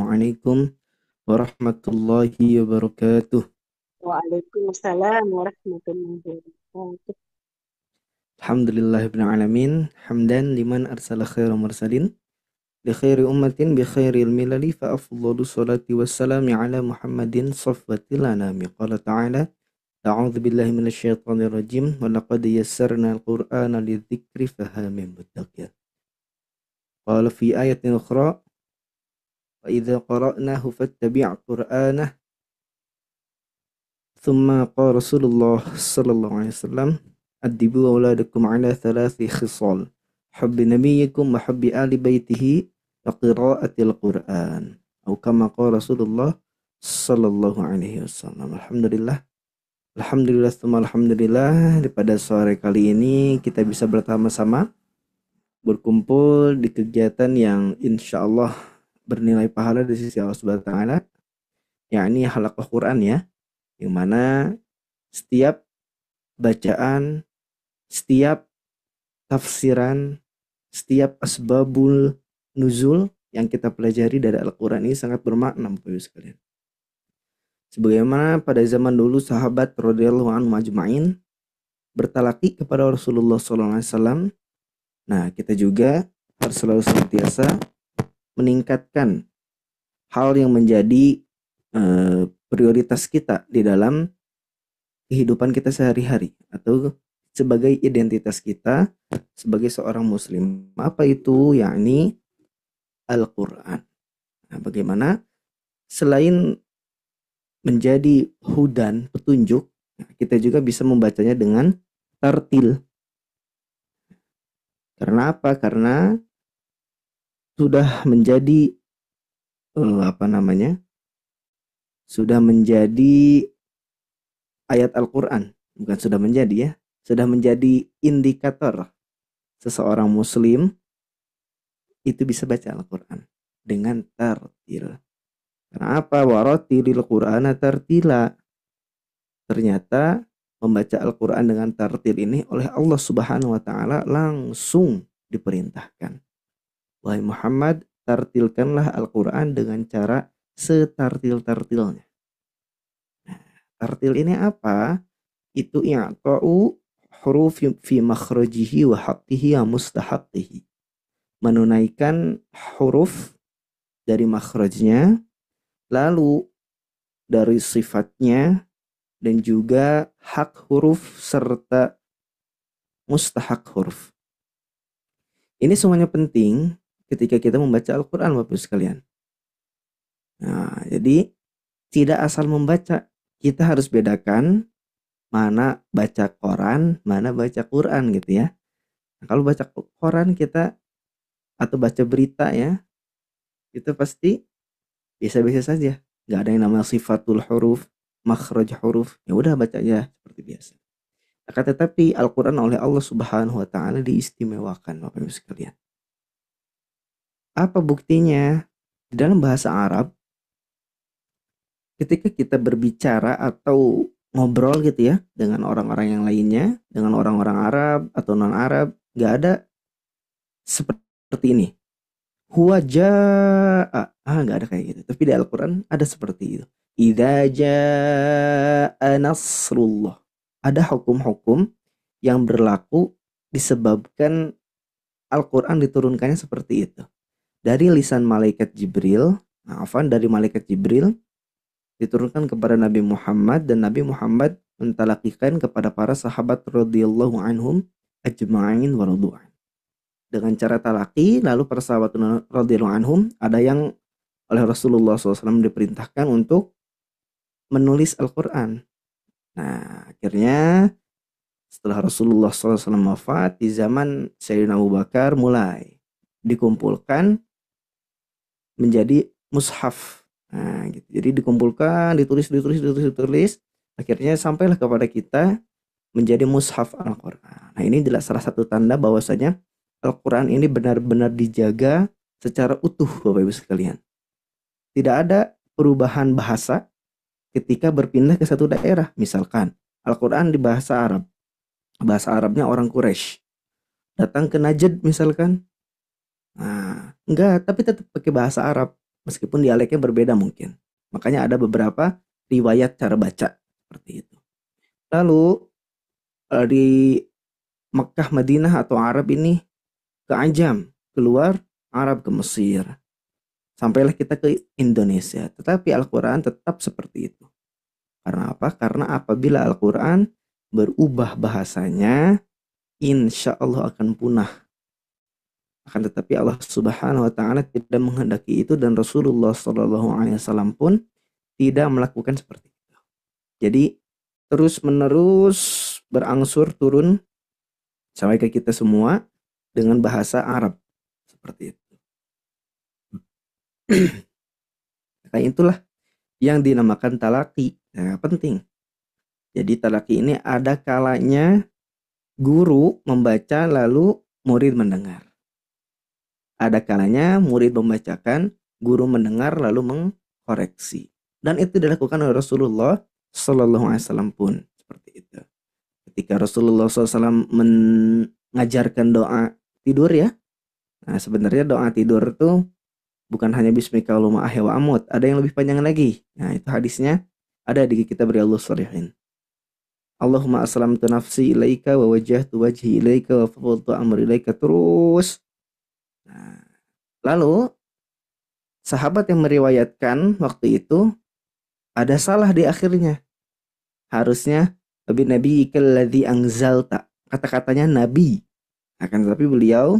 Assalamualaikum warahmatullahi wabarakatuh. Waalaikumsalam warahmatullahi wabarakatuh. Alhamdulillahirabbil alamin, hamdan liman arsala khairal mursalin li khairi ummatin bi khairil milali fa afdhalus salati wassalamu ala Muhammadin safwatil anami. Qala ta'ala a'udzu billahi minasyaitonir rajim wa laqad yassarnal qur'ana lidzikri fahal min muddakir. Qala fi ayatin ukhra wa idza qara'nahu fattabi' qur'anah. Thumma qala Rasulullah sallallahu alaihi wasallam addibu auladakum ala thalathi khisal hubbi nabiyyikum wa hubbi ali baitihi wa qiraatil Qur'an atau kama qala Rasulullah sallallahu alaihi wasallam. Alhamdulillah tsumma alhamdulillah, pada sore kali ini kita bisa bersama-sama berkumpul di kegiatan yang insyaallah bernilai pahala di sisi Allah Subhanahu wa taala, yakni halaqah Quran ya, yang mana setiap bacaan, setiap tafsiran, setiap asbabul nuzul yang kita pelajari dari Al-Quran ini sangat bermakna Bapak Ibu sekalian. Sebagaimana pada zaman dulu sahabat radhiyallahu anhum ajma'in bertalaki kepada Rasulullah SAW. Nah, kita juga harus selalu senantiasa meningkatkan hal yang menjadi prioritas kita di dalam kehidupan kita sehari-hari atau sebagai identitas kita sebagai seorang muslim. Apa itu? Yakni Al-Quran. Nah, bagaimana selain menjadi hudan, petunjuk, kita juga bisa membacanya dengan tartil. Karena apa? Karena sudah menjadi sudah menjadi ayat Al-Quran, bukan sudah menjadi ya, sudah menjadi indikator seseorang muslim itu bisa baca Al-Quran dengan tartil. Karena apa? Waratilil Qur'ana tartila. Ternyata membaca Al-Quran dengan tartil ini oleh Allah Subhanahu wa taala langsung diperintahkan. Wahai Muhammad, tartilkanlah Al-Quran dengan cara setartil-tartilnya. Tartil ini apa? Itu i'ta'u huruf fi makhrajihi wa haqqihi wa mustahaqqihi. Menunaikan huruf dari makhrajnya, lalu dari sifatnya, dan juga hak huruf serta mustahak huruf. Ini semuanya penting ketika kita membaca Al-Quran Bapak Ibu sekalian. Nah, jadi tidak asal membaca. Kita harus bedakan mana baca Quran, mana baca Quran gitu ya. Nah, kalau baca Quran kita atau baca berita ya, itu pasti biasa-biasa saja. Gak ada yang namanya sifatul huruf, makhraj huruf. Ya udah baca aja seperti biasa. Akan tetapi Al-Quran oleh Allah Subhanahu wa taala diistimewakan Bapak Ibu sekalian. Apa buktinya? Di dalam bahasa Arab, ketika kita berbicara atau ngobrol gitu ya dengan orang-orang yang lainnya, dengan orang-orang Arab atau non-Arab, gak ada seperti ini. Huwa jaa. Gak ada kayak gitu. Tapi di Al-Quran ada seperti itu. Idza jaa nasrullah. Ada hukum-hukum yang berlaku disebabkan Al-Quran diturunkannya seperti itu. Dari lisan malaikat Jibril, dari malaikat Jibril diturunkan kepada Nabi Muhammad, dan Nabi Muhammad mentalakikan kepada para sahabat radhiyallahu anhum ajma'in wa radu'an. Dengan cara talaki, lalu para sahabat radhiyallahu anhum ada yang oleh Rasulullah SAW diperintahkan untuk menulis Al-Quran. Nah, akhirnya setelah Rasulullah SAW wafat, di zaman Sayyidina Abu Bakar mulai dikumpulkan menjadi mushaf. Nah, gitu. Jadi dikumpulkan, ditulis. Akhirnya sampailah kepada kita menjadi mushaf Al-Quran. Nah, ini adalah salah satu tanda bahwasanya Al-Quran ini benar-benar dijaga secara utuh Bapak Ibu sekalian. Tidak ada perubahan bahasa ketika berpindah ke satu daerah. Misalkan Al-Quran di bahasa Arab. Bahasa Arabnya orang Quraisy. Datang ke Najd misalkan. Nah, enggak, tapi tetap pakai bahasa Arab. meskipun dialeknya berbeda mungkin. Makanya ada beberapa riwayat cara baca seperti itu. Lalu di Mekah, Madinah atau Arab ini ke Ajam, keluar Arab ke Mesir. Sampailah kita ke Indonesia. Tetapi Al-Quran tetap seperti itu. Karena apa? Karena apabila Al-Quran berubah bahasanya, insya Allah akan punah. Akan tetapi Allah Subhanahu wa taala tidak menghendaki itu, dan Rasulullah Shallallahu alaihi wasallam pun tidak melakukan seperti itu. Jadi terus-menerus berangsur turun sampai ke kita semua dengan bahasa Arab seperti itu. Nah, itulah yang dinamakan talaki. Nah, penting. Jadi talaki ini ada kalanya guru membaca lalu murid mendengar. Ada kalanya murid membacakan, guru mendengar lalu mengkoreksi. Dan itu dilakukan oleh Rasulullah Sallallahu Alaihi Wasallam pun seperti itu. Ketika Rasulullah SAW mengajarkan doa tidur ya. Nah, sebenarnya doa tidur itu bukan hanya bismika Allahumma ahya wa amut, ada yang lebih panjang lagi. Nah, itu hadisnya ada di kitab Riyadhus Shalihin. Allahumma aslamtu nafsi ilaika wa wajjahtu wajhi ilaika wa fawwadtu amri ilaika, terus. Nah, lalu sahabat yang meriwayatkan waktu itu ada salah di akhirnya. Harusnya Nabi kalladzi anzalta. Kata-katanya nabi. Akan tetapi beliau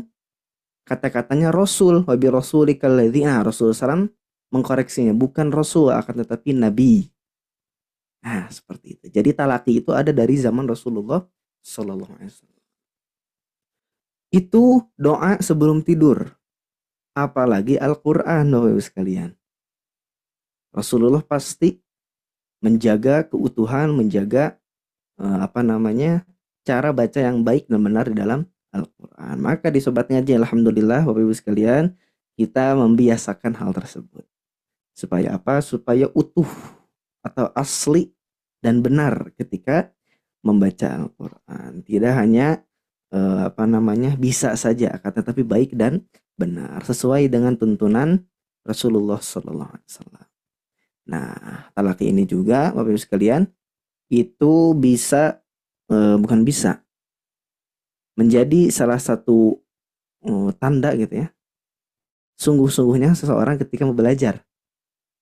kata-katanya rasul, wa bi rasulikal ladzi. Nah, Rasul SAW mengkoreksinya, bukan rasul akan tetapi nabi. Nah, seperti itu. Jadi talaki itu ada dari zaman Rasulullah Sallallahu Alaihi Wasallam. Itu doa sebelum tidur. Apalagi Al-Quran, Bapak Ibu sekalian. Rasulullah pasti menjaga keutuhan, menjaga cara baca yang baik dan benar di dalam Al-Quran. Maka di Sobat Ngaji, alhamdulillah Bapak Ibu sekalian, kita membiasakan hal tersebut. Supaya apa? Supaya utuh atau asli dan benar ketika membaca Al-Quran. Tidak hanya bisa saja, tetapi baik dan benar sesuai dengan tuntunan Rasulullah Sallallahu Alaihi Wasallam. Nah, talaki ini juga Bapak Ibu sekalian itu bisa menjadi salah satu tanda gitu ya, sungguh-sungguhnya seseorang ketika mau belajar.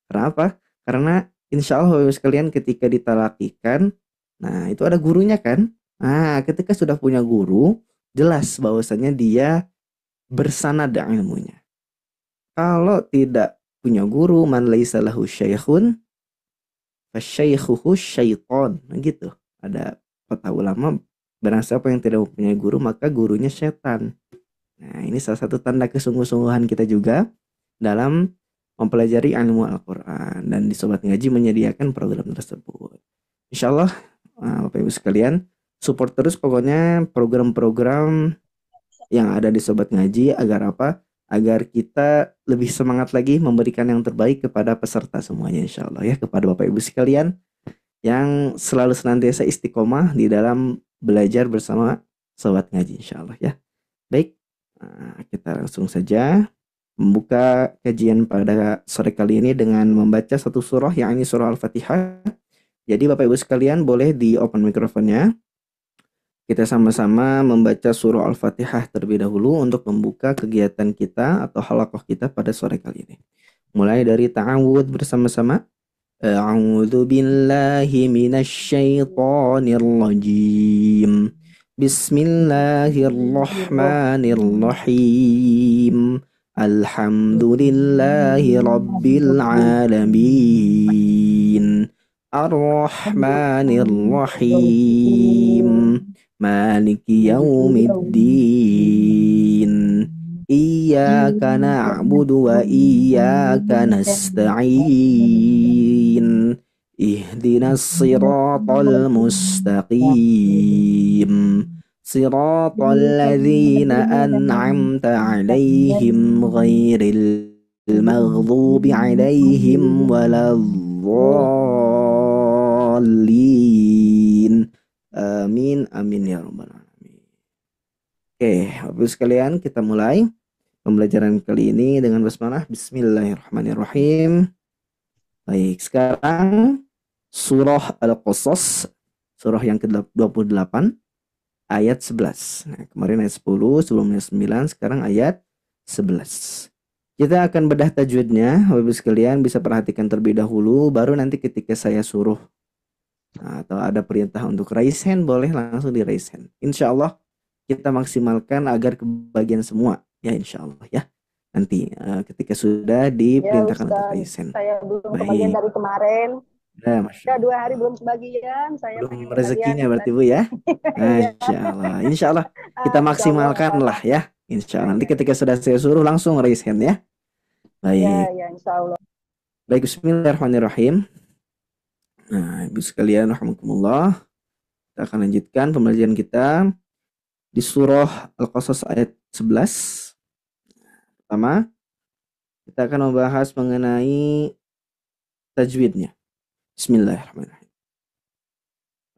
Kenapa? Karena insya Allah Bapak Ibu sekalian ketika ditalakikan, nah itu ada gurunya kan. Nah, ketika sudah punya guru, jelas bahwasanya dia bersanad ilmunya. Kalau tidak punya guru, man laisa lahu syaikhun fasyaikhuhu syaiton. Nah, gitu. Ada kata ulama, barang siapa yang tidak mempunyai guru maka gurunya setan. Nah, ini salah satu tanda kesungguh-sungguhan kita juga dalam mempelajari ilmu Al-Quran, dan di Sobat Ngaji menyediakan program tersebut. Insya Allah Bapak Ibu sekalian support terus pokoknya program-program yang ada di Sobat Ngaji, agar apa? Agar kita lebih semangat lagi memberikan yang terbaik kepada peserta semuanya, insya Allah ya, kepada Bapak Ibu sekalian yang selalu senantiasa istiqomah di dalam belajar bersama Sobat Ngaji, insya Allah ya. Baik, kita langsung saja membuka kajian pada sore kali ini dengan membaca satu surah, yakni surah Al-Fatihah. Jadi Bapak Ibu sekalian boleh di open mikrofonnya. Kita sama-sama membaca surah Al-Fatihah terlebih dahulu untuk membuka kegiatan kita atau halaqah kita pada sore kali ini. Mulai dari ta'awudz bersama-sama. A'udzu billahi minasy syaithanir rajim. Bismillahirrahmanirrahim. Alhamdulillahi rabbil alamin. Ar-Rahmanir-Rahim. Maliki yaumiddin. Iyyaka na'budu wa iyyaka nasta'in. Ihdinas siratal mustaqim. Siratal ladzina an'amta 'alaihim ghairil maghdubi 'alaihim waladdallin. Amin amin ya rabbal alamin. Oke, Bapak sekalian, kita mulai pembelajaran kali ini dengan basmalah. Bismillahirrahmanirrahim. Baik, sekarang surah Al-Qasas, surah yang ke-28 ayat 11. Nah, kemarin ayat 10, sebelumnya 9, sekarang ayat 11. Kita akan bedah tajwidnya. Bapak Ibu sekalian bisa perhatikan terlebih dahulu, baru nanti ketika saya suruh atau ada perintah untuk raise hand, boleh langsung di raise hand. Insya Allah kita maksimalkan agar kebagian semua. Ya insya Allah ya. Nanti ketika sudah Ya diperintahkan untuk Ustaz, raise hand. saya belum kebagian Baik. dari kemarin. Ya, Masya Ya 2 hari Allah. belum kebagian, saya pengen Belum kebagian rezekinya berarti Ustaz. Bu ya. Iya, Insya Allah. Insya Allah kita Insya maksimalkan lah Allah. ya. Insya Allah. Nanti Ya, ketika sudah saya suruh langsung raise hand ya. ya, Baik. ya, Insya Allah. Baik, Bismillahirrahmanirrahim. Nah, Ibu sekalian, rahmatullah. Kita akan lanjutkan pembelajaran kita di surah Al-Qasas ayat 11. Pertama, kita akan membahas mengenai tajwidnya. Bismillahirrahmanirrahim.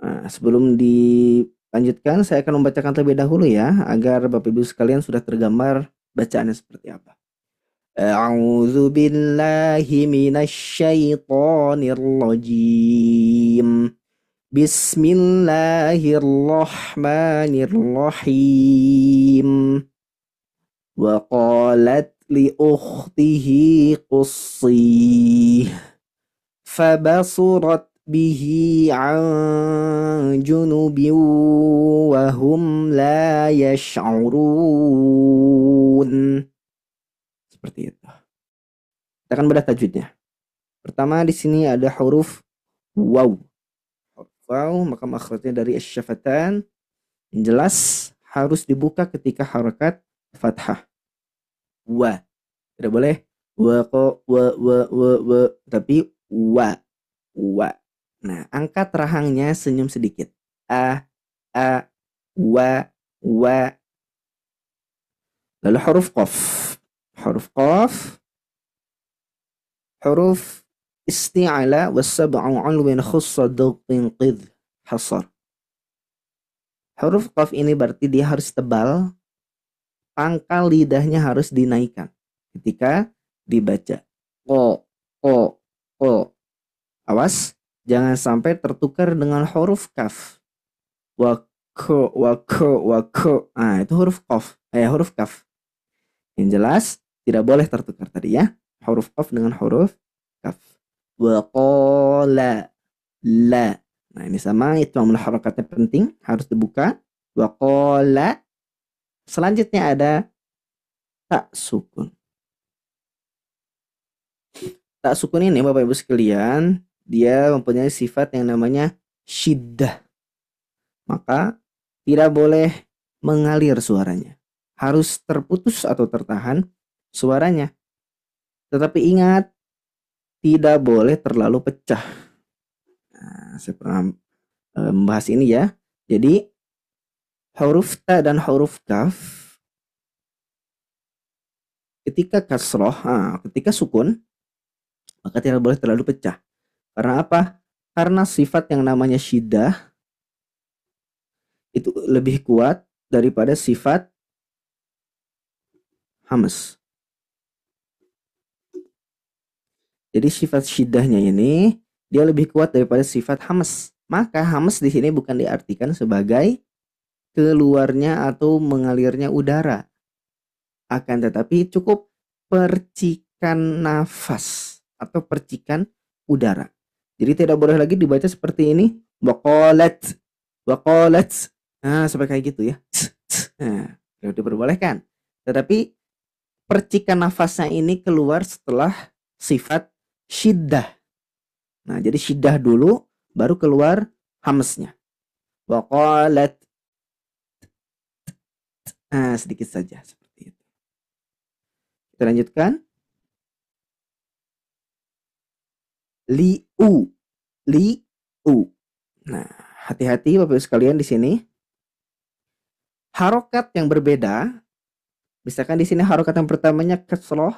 Nah, sebelum dilanjutkan, saya akan membacakan terlebih dahulu ya, agar Bapak Ibu sekalian sudah tergambar bacaannya seperti apa. A'udzu billahi minasy syaithanir rajim. Bismillahirrahmanirrahim. Wa qalat li ukhtihi qussih fabasurat bihi an junubin wa hum la yash'urun. Seperti itu. Kita akan bedah tajwidnya. Pertama di sini ada huruf waw. Huruf waw maka makhrajnya dari asy-syafatan yang jelas harus dibuka ketika harakat fathah. Wa. Tidak boleh wa ko wa tapi wa. Nah, angkat rahangnya senyum sedikit. A wa. Lalu huruf qaf. Huruf isti'ala was-sab'u 'alwin khussa dawqin qidh hasar. Huruf qaf ini berarti dia harus tebal, pangkal lidahnya harus dinaikkan ketika dibaca. Ko. Awas, jangan sampai tertukar dengan huruf kaf. Wa ko. Nah, itu huruf kaf. Yang jelas tidak boleh tertukar tadi ya. Huruf qaf dengan huruf kaf. Wa qala la. Nah, ini sama, itu harakatnya penting, harus dibuka. Wa qala. Selanjutnya ada tak sukun. Tak sukun ini Bapak Ibu sekalian, dia mempunyai sifat yang namanya syiddah. Maka tidak boleh mengalir suaranya. Harus terputus atau tertahan suaranya. Tetapi ingat, tidak boleh terlalu pecah. Nah, saya pernah membahas ini ya. Jadi huruf ta dan huruf kaf ketika kasroh, ketika sukun, maka tidak boleh terlalu pecah. Karena apa? Karena sifat yang namanya syiddah itu lebih kuat daripada sifat hamas. Jadi sifat syiddahnya ini dia lebih kuat daripada sifat hamas. Maka hamas di sini bukan diartikan sebagai keluarnya atau mengalirnya udara. Akan tetapi cukup percikan nafas atau percikan udara. Jadi tidak boleh lagi dibaca seperti ini. Waqalat. Nah, sampai kayak gitu ya. Nah, tidak diperbolehkan. Tetapi percikan nafasnya ini keluar setelah sifat syiddah. Nah, jadi syiddah dulu baru keluar hamsnya. Waqalat. Nah, sedikit saja seperti itu. Kita lanjutkan. Liu. Nah, hati-hati Bapak Ibu sekalian di sini. Harokat yang berbeda. Misalkan di sini harokat yang pertamanya kasroh,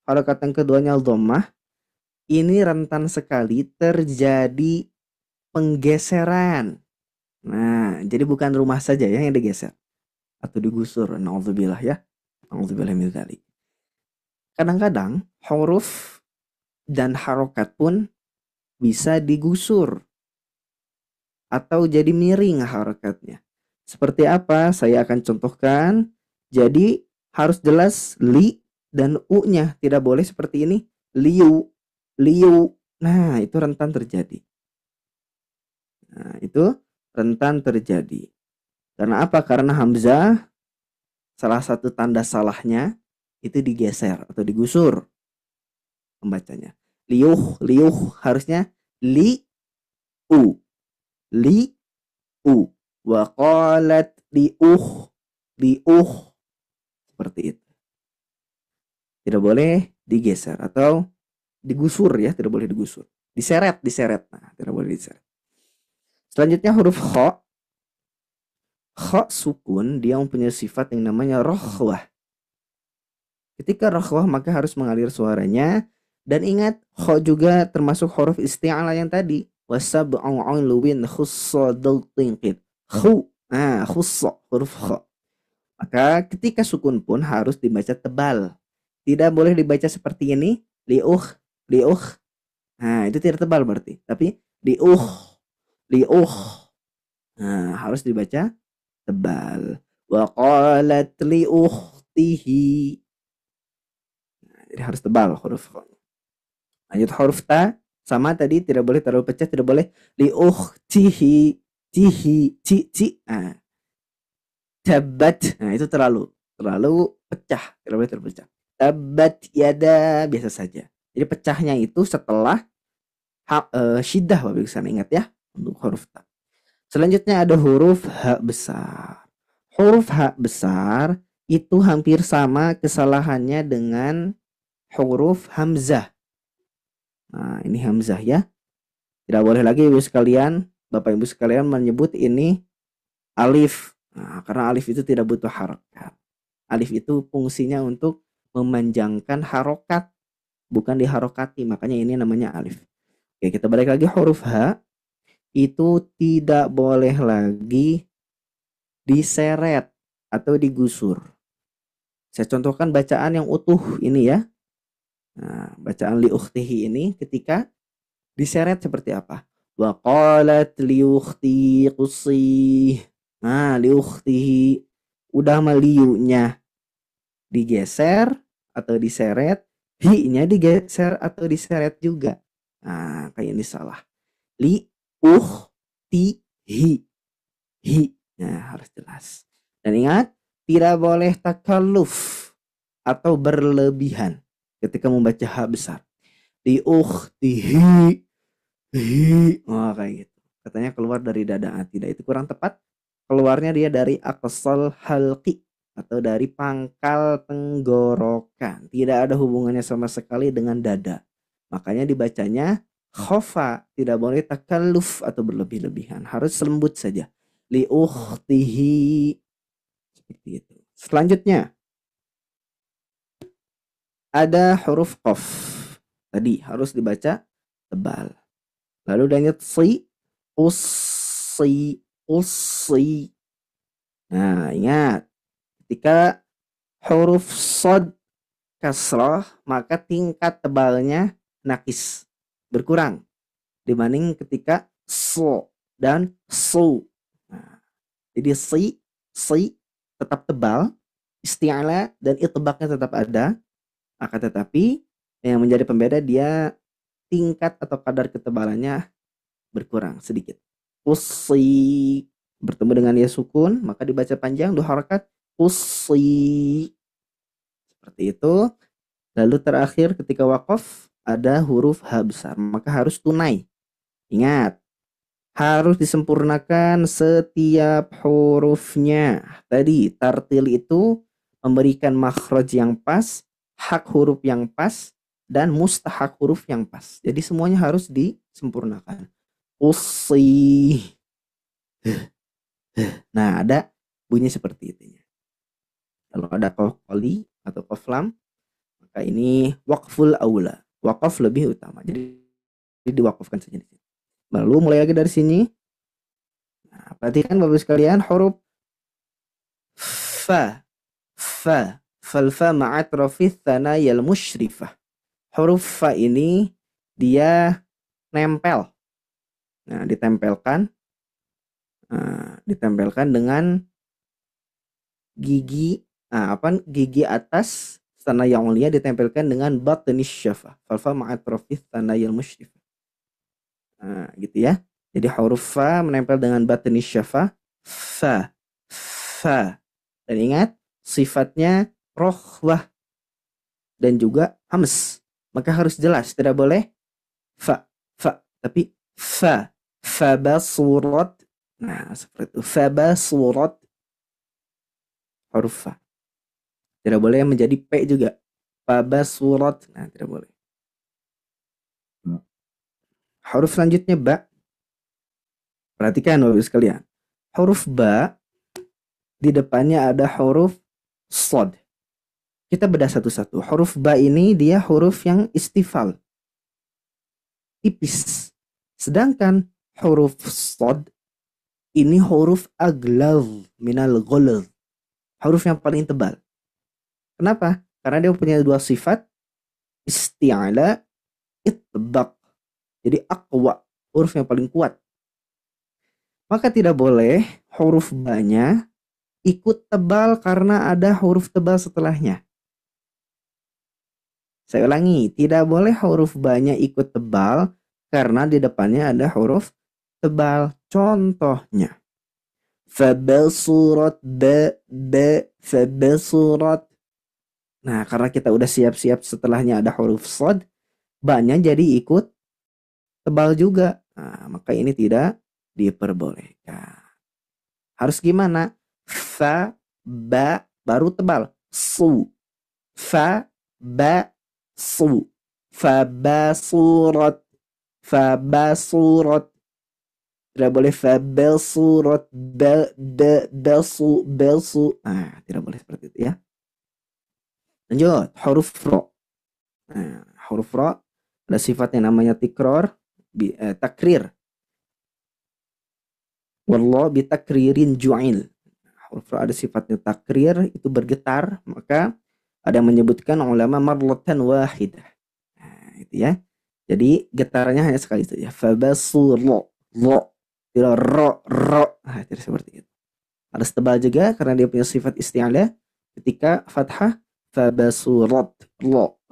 harokat yang keduanya dhammah. Ini rentan sekali terjadi penggeseran. Nah, jadi bukan rumah saja ya yang digeser atau digusur. Nauzubillah ya. A'udzubillahi min dzalik. Kadang-kadang huruf dan harokat pun bisa digusur atau jadi miring harokatnya. Seperti apa? Saya akan contohkan. Jadi harus jelas li dan u-nya. Tidak boleh seperti ini. Liu, liu. Nah, itu rentan terjadi. Nah, itu rentan terjadi. Karena apa? Karena hamzah salah satu tanda salahnya itu digeser atau digusur pembacanya. Liuh, liuh harusnya li u, li u. Wa qalat liuh, liuh, seperti itu. Tidak boleh digeser atau digusur ya, tidak boleh digusur. Diseret, diseret. Nah, tidak boleh diseret. Selanjutnya huruf kha. Kha sukun dia mempunyai sifat yang namanya rohwah. Ketika rohwah maka harus mengalir suaranya. Dan ingat, kha juga termasuk huruf isti'alah yang tadi. Wasab'u ulwin khussadul tinqid. Khu. Nah, khussa, huruf kha. Maka ketika sukun pun harus dibaca tebal. Tidak boleh dibaca seperti ini. Liuh, liuh. Nah, itu tidak tebal berarti. Tapi liuh, liuh. Nah, harus dibaca tebal. Wa qalat li ukhtihi. Nah, jadi harus tebal huruf kha. Lanjut huruf ta, sama tadi tidak boleh terlalu pecah, tidak boleh li ukhtihi, tihi, ci. Nah, tabat. Nah, itu terlalu pecah, tidak boleh terpecah. Tabat yada biasa saja. Jadi pecahnya itu setelah syiddah, Bapak bisa ingat ya untuk huruf ta. Selanjutnya ada huruf H besar. Huruf H besar itu hampir sama kesalahannya dengan huruf Hamzah. Nah, ini Hamzah ya. Tidak boleh lagi Ibu sekalian, Bapak Ibu sekalian menyebut ini alif. Nah, karena alif itu tidak butuh harokat. Alif itu fungsinya untuk memanjangkan harokat, bukan diharokati. Makanya ini namanya alif. Oke, kita balik lagi huruf H. Itu tidak boleh lagi diseret atau digusur. Saya contohkan bacaan yang utuh ini ya. Nah, bacaan li ukhtihi ini ketika diseret seperti apa? Wa qalat li ukhti qussi. Nah, li ukhtihi udah meliunya digeser atau diseret, hi-nya digeser atau diseret juga. Nah, kayak ini salah. Li ukhtihi. Hi. Nah, harus jelas. Dan ingat, tidak boleh takalluf atau berlebihan ketika membaca H besar. Di ukhtihi. Hi. Oh, kayak gitu. Katanya keluar dari dada. Tidak, itu kurang tepat. Keluarnya dia dari aqsal halqi atau dari pangkal tenggorokan. Tidak ada hubungannya sama sekali dengan dada. Makanya dibacanya khofa. Tidak boleh takalluf atau berlebih-lebihan. Harus lembut saja. Li ukhtihi, seperti itu. Selanjutnya ada huruf qaf. Tadi harus dibaca tebal. Lalu lanjut si, ussi, ussi. Nah, ingat ketika huruf sod kasrah maka tingkat tebalnya nakis, berkurang dibanding ketika so dan su. Nah, jadi si tetap tebal, isti'ala dan itbaqnya tetap ada, akan tetapi yang menjadi pembeda dia tingkat atau kadar ketebalannya berkurang sedikit. Usi bertemu dengan ya sukun maka dibaca panjang 2 harakat usi. Seperti itu. Lalu terakhir ketika waqaf ada huruf H besar maka harus tunai. Ingat, harus disempurnakan setiap hurufnya. Tadi tartil itu memberikan makhraj yang pas, hak huruf yang pas, dan mustahak huruf yang pas. Jadi semuanya harus disempurnakan. Usi. Nah, ada bunyi seperti itu. Kalau ada qaf qali atau qaf lam, maka ini waqful aula. Waqaf lebih utama. Jadi diwakafkan saja di sini. Lalu mulai lagi dari sini. Nah, perhatikan Bapak sekalian huruf fa, fa, fal fa ma'atrafith thanayal musyrifah. Huruf fa ini dia nempel. Nah, ditempelkan dengan gigi gigi atas sana yang mulia ditempelkan dengan batnis syafah. Fal fa ma'atrafith thanayal musyrifah. Nah, gitu ya. Jadi huruf fa menempel dengan batnis syafah. Fa. Dan ingat sifatnya rohwah dan juga hams. Maka harus jelas, tidak boleh fa, tapi fa basurat. Nah, seperti itu. Fa basurat huruf fa. Tidak boleh menjadi p juga. Fa basurat. Nah, tidak boleh. Huruf selanjutnya ba. Perhatikan Bapak sekalian. Huruf ba di depannya ada huruf sod. Kita bedah satu-satu. Huruf ba ini dia huruf yang istifal, tipis. Sedangkan huruf sod ini huruf aglaz minal ghalaz. Huruf yang paling tebal. Kenapa? Karena dia punya dua sifat, isti'ala, itbaq. Jadi aqwa, huruf yang paling kuat. Maka tidak boleh huruf ba-nya ikut tebal karena ada huruf tebal setelahnya. Saya ulangi, tidak boleh huruf ba-nya ikut tebal karena di depannya ada huruf tebal. Contohnya, fabasurat fabasurat. Nah, karena kita udah siap-siap setelahnya ada huruf sod, ba-nya jadi ikut tebal juga. Nah, maka ini tidak diperbolehkan. Harus gimana? Fa, ba, baru tebal. Su. Fa, ba, su. Fa, ba, surat. Fa, ba, surat. Tidak boleh fa, ba, surat. Ba, ba, su, ba, su. Nah, tidak boleh seperti itu ya. Lanjut, huruf ro. Nah, huruf ro ada sifatnya namanya tikrar, takrir. Wallah bitakririn ju'il. Huruf ra ada sifatnya takrir, itu bergetar. Maka ada yang menyebutkan ulama marlatan wahidah. Nah, itu ya. Jadi getarannya hanya sekali saja. Fabasu lo. Tidak ro. Nah, tidak seperti itu. Harus tebal juga karena dia punya sifat isti'ala. Ketika fathah fabasurat lo.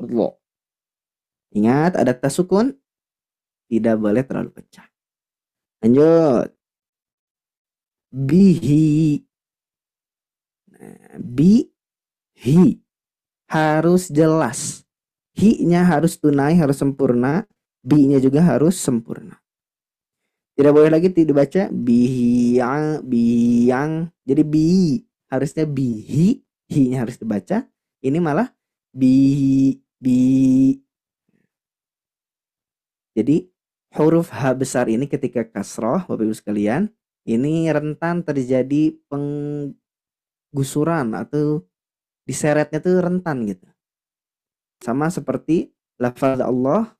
Ingat ada tasukun, tidak boleh terlalu pecah. Lanjut. Bihi. Nah, bihi harus jelas. Hi-nya harus tunai, harus sempurna. Bi-nya juga harus sempurna. Tidak boleh lagi dibaca bihiyang. Jadi bi harusnya bihi, hi-nya harus dibaca. Ini malah bi. Jadi huruf H besar ini ketika kasroh, Bapak Ibu sekalian, ini rentan terjadi penggusuran atau diseretnya tuh rentan gitu. Sama seperti lafaz Allah.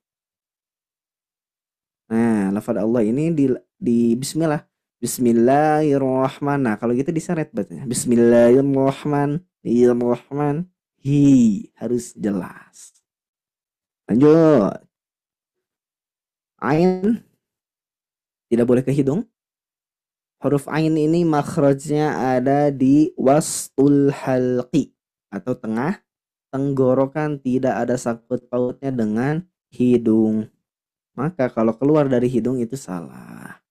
Nah, lafaz Allah ini di bismillah. Bismillahirrahmanirrahim. Nah, kalau gitu diseret bacanya. Bismillahirrahmanirrahim. Harus jelas. Lanjut. Ain tidak boleh ke hidung. Huruf ain ini makhrajnya ada di wastul halqi atau tengah tenggorokan, tidak ada sangkut pautnya dengan hidung. Maka kalau keluar dari hidung itu salah.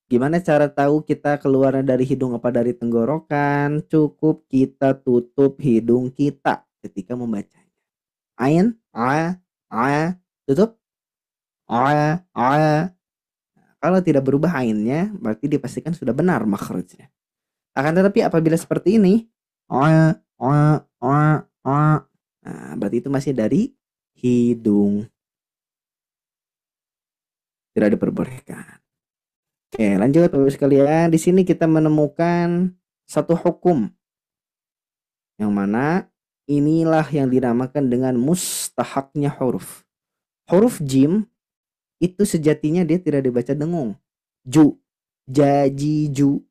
Gimana cara tahu kita keluarnya dari hidung apa dari tenggorokan? Cukup kita tutup hidung kita ketika membacanya. Ain, tutup. Kalau tidak berubah ainnya, berarti dipastikan sudah benar makhrajnya. Akan tetapi apabila seperti ini, nah, berarti itu masih dari hidung. Tidak diperbolehkan. Oke, lanjut Bapak sekalian. Di sini kita menemukan satu hukum yang mana inilah yang dinamakan dengan mustahaknya huruf. Huruf jim itu sejatinya dia tidak dibaca dengung. Ju, jaji, ju.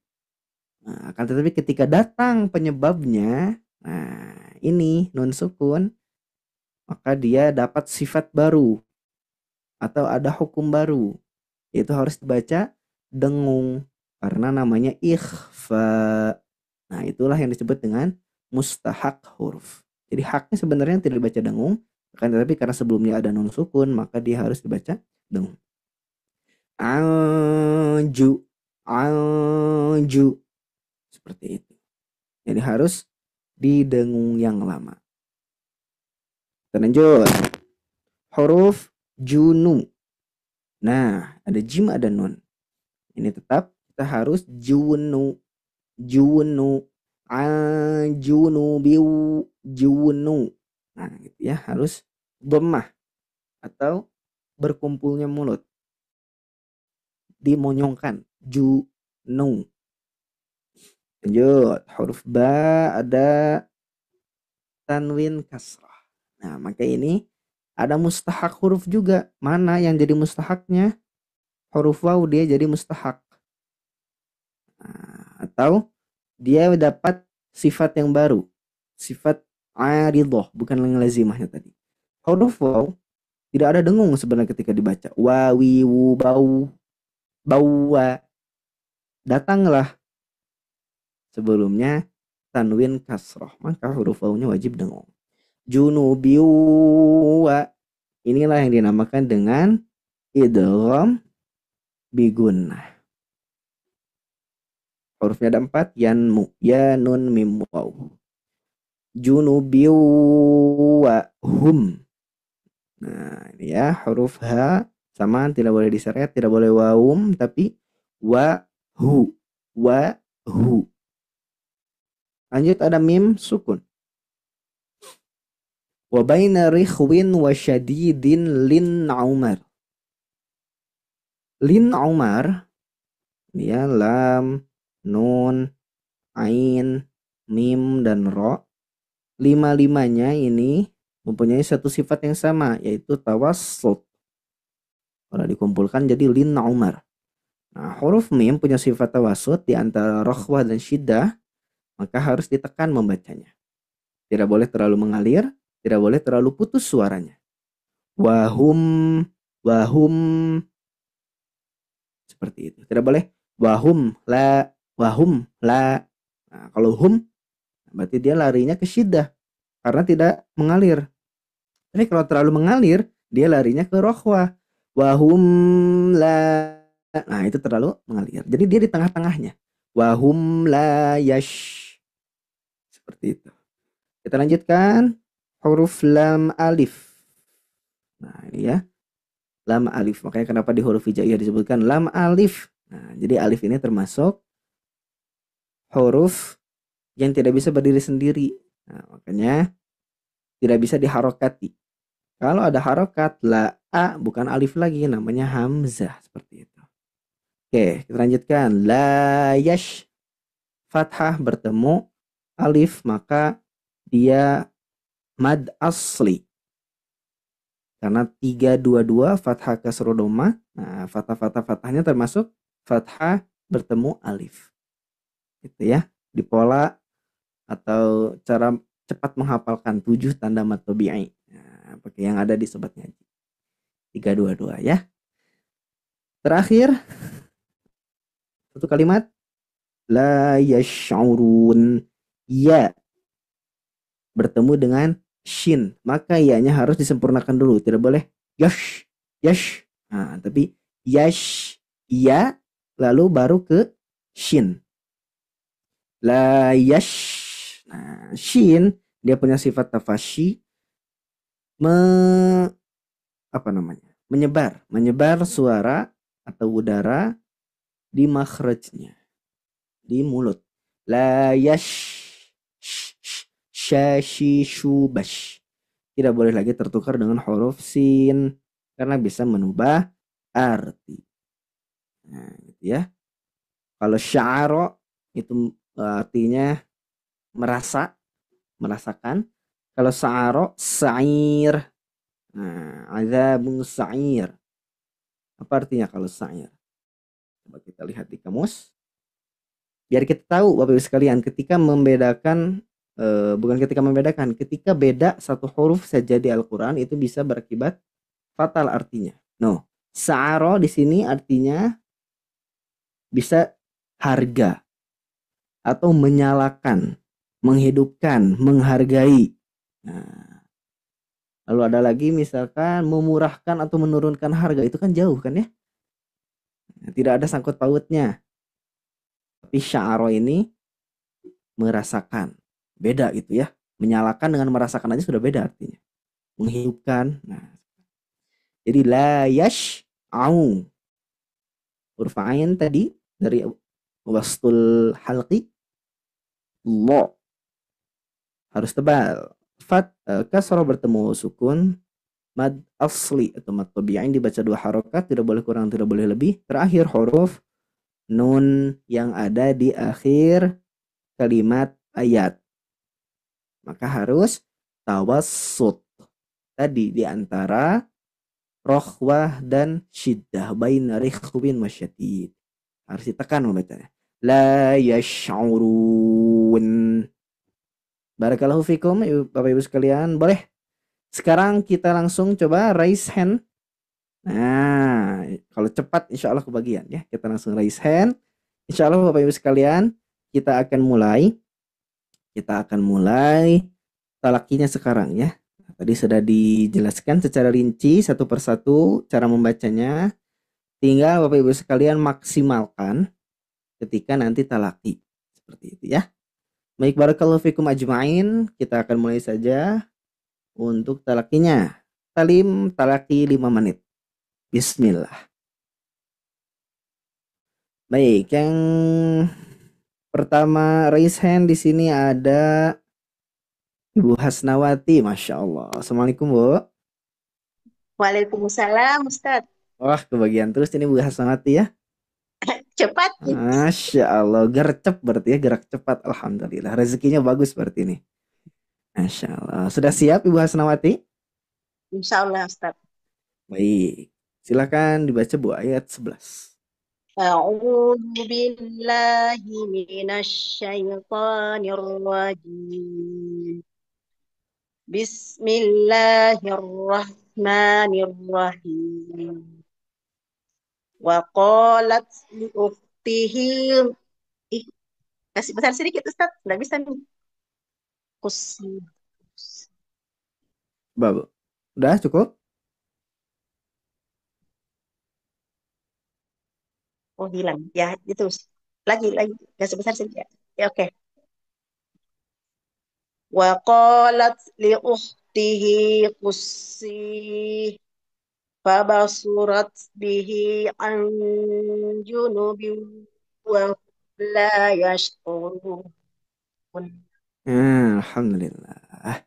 Nah, akan tetapi ketika datang penyebabnya, nah ini nun sukun, maka dia dapat sifat baru atau ada hukum baru, yaitu harus dibaca dengung karena namanya ikhfa. Nah, itulah yang disebut dengan mustahak huruf. Jadi haknya sebenarnya tidak dibaca dengung, akan tetapi karena sebelumnya ada nun sukun, maka dia harus dibaca dengung. Anju, anju, seperti itu. Jadi harus didengung yang lama. Kita lanjut. Huruf junu. Nah, ada jim, ada nun. Ini tetap kita harus junu, junu, biu, junu. Nah, gitu ya, harus dhammah atau berkumpulnya mulut, dimonyongkan, junu. Lanjut, huruf ba ada tanwin kasrah. Nah, maka ini ada mustahak huruf juga. Mana yang jadi mustahaknya? Huruf waw dia jadi mustahak. Nah, atau dia dapat sifat yang baru. Sifat aridoh, bukan yang lazimahnya tadi. Huruf waw tidak ada dengung sebenarnya ketika dibaca. Wawi, wu, bau, bawa. Datanglah sebelumnya tanwin kasroh, maka huruf wawnya wajib dengung. Junubiwa, inilah yang dinamakan dengan idgham bigunnah. Hurufnya ada 4, yanmu, ya, nun, mim, waw. Junubiwa hum. Nah, ini ya huruf H sama, tidak boleh diseret, tidak boleh wawum, tapi wa hu, wa hu. Lanjut ada mim sukun. Wa baina rikhwin wa syadidin lin umar. Lin umar, ya, lam, nun, ain, mim, dan ro. Lima-limanya ini mempunyai satu sifat yang sama, yaitu tawassut. Kalau dikumpulkan jadi lin umar. Nah, huruf mim punya sifat tawassut di antara rokhwah dan syiddah, maka harus ditekan membacanya. Tidak boleh terlalu mengalir, tidak boleh terlalu putus suaranya. Wahum, wahum, seperti itu. Tidak boleh wahum la, wahum la. Nah, kalau hum berarti dia larinya ke syiddah karena tidak mengalir. Tapi kalau terlalu mengalir, dia larinya ke rokhwah. Wahum la. Nah, itu terlalu mengalir. Jadi dia di tengah-tengahnya. Wahum la yash. Seperti itu. Kita lanjutkan huruf lam alif. Nah, ini ya. Lam alif. Makanya kenapa di huruf hijaiyah disebutkan lam alif. Nah, jadi alif ini termasuk huruf yang tidak bisa berdiri sendiri. Nah, makanya tidak bisa diharokati. Kalau ada harokat, la a bukan alif lagi, namanya hamzah, seperti itu. Oke, kita lanjutkan. La yash, fathah bertemu alif, maka dia mad asli. Karena 322 fathah kasroh dhamma. Nah, fathahnya termasuk fathah bertemu alif. Gitu ya. Di pola atau cara cepat menghafalkan 7 tanda mad tabi'i. Nah, pakai yang ada di sobat ngaji. 322 ya. Terakhir satu kalimat la yash'urun, ya bertemu dengan shin, maka ya-nya harus disempurnakan dulu, tidak boleh yash, yash. Nah, tapi yash, ya, lalu baru ke shin. La yash. Nah, shin dia punya sifat tafashi, menyebar suara atau udara di makhrajnya, di mulut. La yash, syashi, shubash. Tidak boleh lagi tertukar dengan huruf sin karena bisa menubah arti. Nah, gitu ya. Kalau sya'aro itu artinya merasakan. Kalau sa'aro, sa'ir. Nah, azabun sa'ir. Apa artinya kalau sa'ir? Coba kita lihat di kamus. Biar kita tahu Bapak Ibu sekalian ketika membedakan bukan ketika membedakan, ketika beda satu huruf saja di Al-Quran itu bisa berakibat fatal artinya. No, sa'aro di sini artinya bisa harga atau menyalakan, menghidupkan, menghargai. Nah, lalu ada lagi misalkan memurahkan atau menurunkan harga, itu kan jauh kan ya? Nah, tidak ada sangkut pautnya. Tapi sya'aro ini merasakan. Beda gitu ya. Menyalakan dengan merasakan aja sudah beda artinya. Menghidupkan. Nah, jadi la yash'au. Huruf ain tadi dari wastul halqi lo harus tebal. Kasroh bertemu sukun, mad asli atau mad tabi'in dibaca dua harokat, tidak boleh kurang, tidak boleh lebih. Terakhir huruf nun yang ada di akhir kalimat ayat. Maka harus tawassut. Tadi di antara rohwah dan syiddah, baina rikhwin wa syadid. Harus ditekan membacanya. La yash'urun. Barakallahu fikum Bapak Ibu sekalian. Boleh sekarang kita langsung coba raise hand. Nah, kalau cepat insya Allah kebagian ya. Kita langsung raise hand. Insya Allah Bapak Ibu sekalian, kita akan mulai. Kita akan mulai talakinya sekarang ya. Tadi sudah dijelaskan secara rinci satu persatu cara membacanya. Tinggal Bapak Ibu sekalian maksimalkan ketika nanti talaki. Seperti itu ya. Baik, barakallahu fikum ajma'in. Kita akan mulai saja untuk talakinya. Talim talaki 5 menit. Bismillah. Baik, yang pertama raise hand di sini ada Ibu Hasnawati, Masya Allah. Assalamualaikum, Bu. Waalaikumsalam, Ustaz. Wah, kebagian terus ini Bu Hasnawati ya. Cepat. Masya Allah, gercep berarti ya, gerak cepat. Alhamdulillah, rezekinya bagus berarti ini. Masya Allah. Sudah siap Ibu Hasnawati? Insya Allah, Ustaz. Baik, silakan dibaca Bu ayat 11. A'udzu billahi minasyaitonir rajim. Bismillahirrahmanirrahim. Wa qalat li ukhtihi, kasih besar sedikit Ustaz, nggak bisa nih. Kusi. Bu. Udah cukup? Oh, hilang. Ya, itu. Lagi, kasih besar sedikit. Ya, oke. Wa qalat li ukhtihi qussi fabasurat bihi an junubin wa la yash'urun. Alhamdulillah.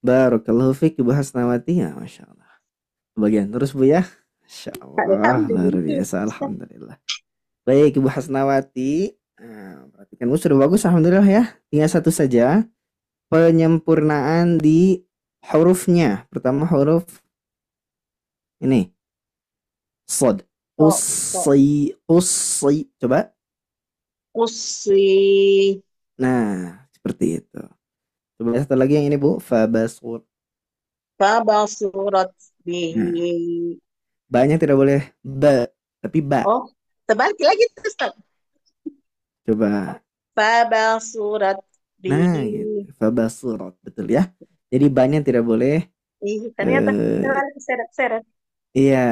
Barakallahu fiik Ibu Hasnawati ya, Masya Allah. Bagian terus Bu ya. Masya Allah, luar Alhamdulillah. biasa. Alhamdulillah. Baik Ibu Hasnawati. Nah, perhatikan Bu sudah bagus. Alhamdulillah ya. Tinggal satu saja. Penyempurnaan di hurufnya. Pertama huruf ini. Sod. Oh, Usai. Usai. Coba. qussi Nah, seperti itu. Coba satu lagi yang ini Bu. Fabasur. fabasurat Nah, bihi. banyak tidak boleh ba. Tapi ba. Oh, terbalik lagi tuh, Ustaz. Coba. Fabasurat Nah, bihi. gitu. Fabasurat. Betul ya. Jadi banyak tidak boleh. Ih, ternyata eh terbalik, seret-seret. iya,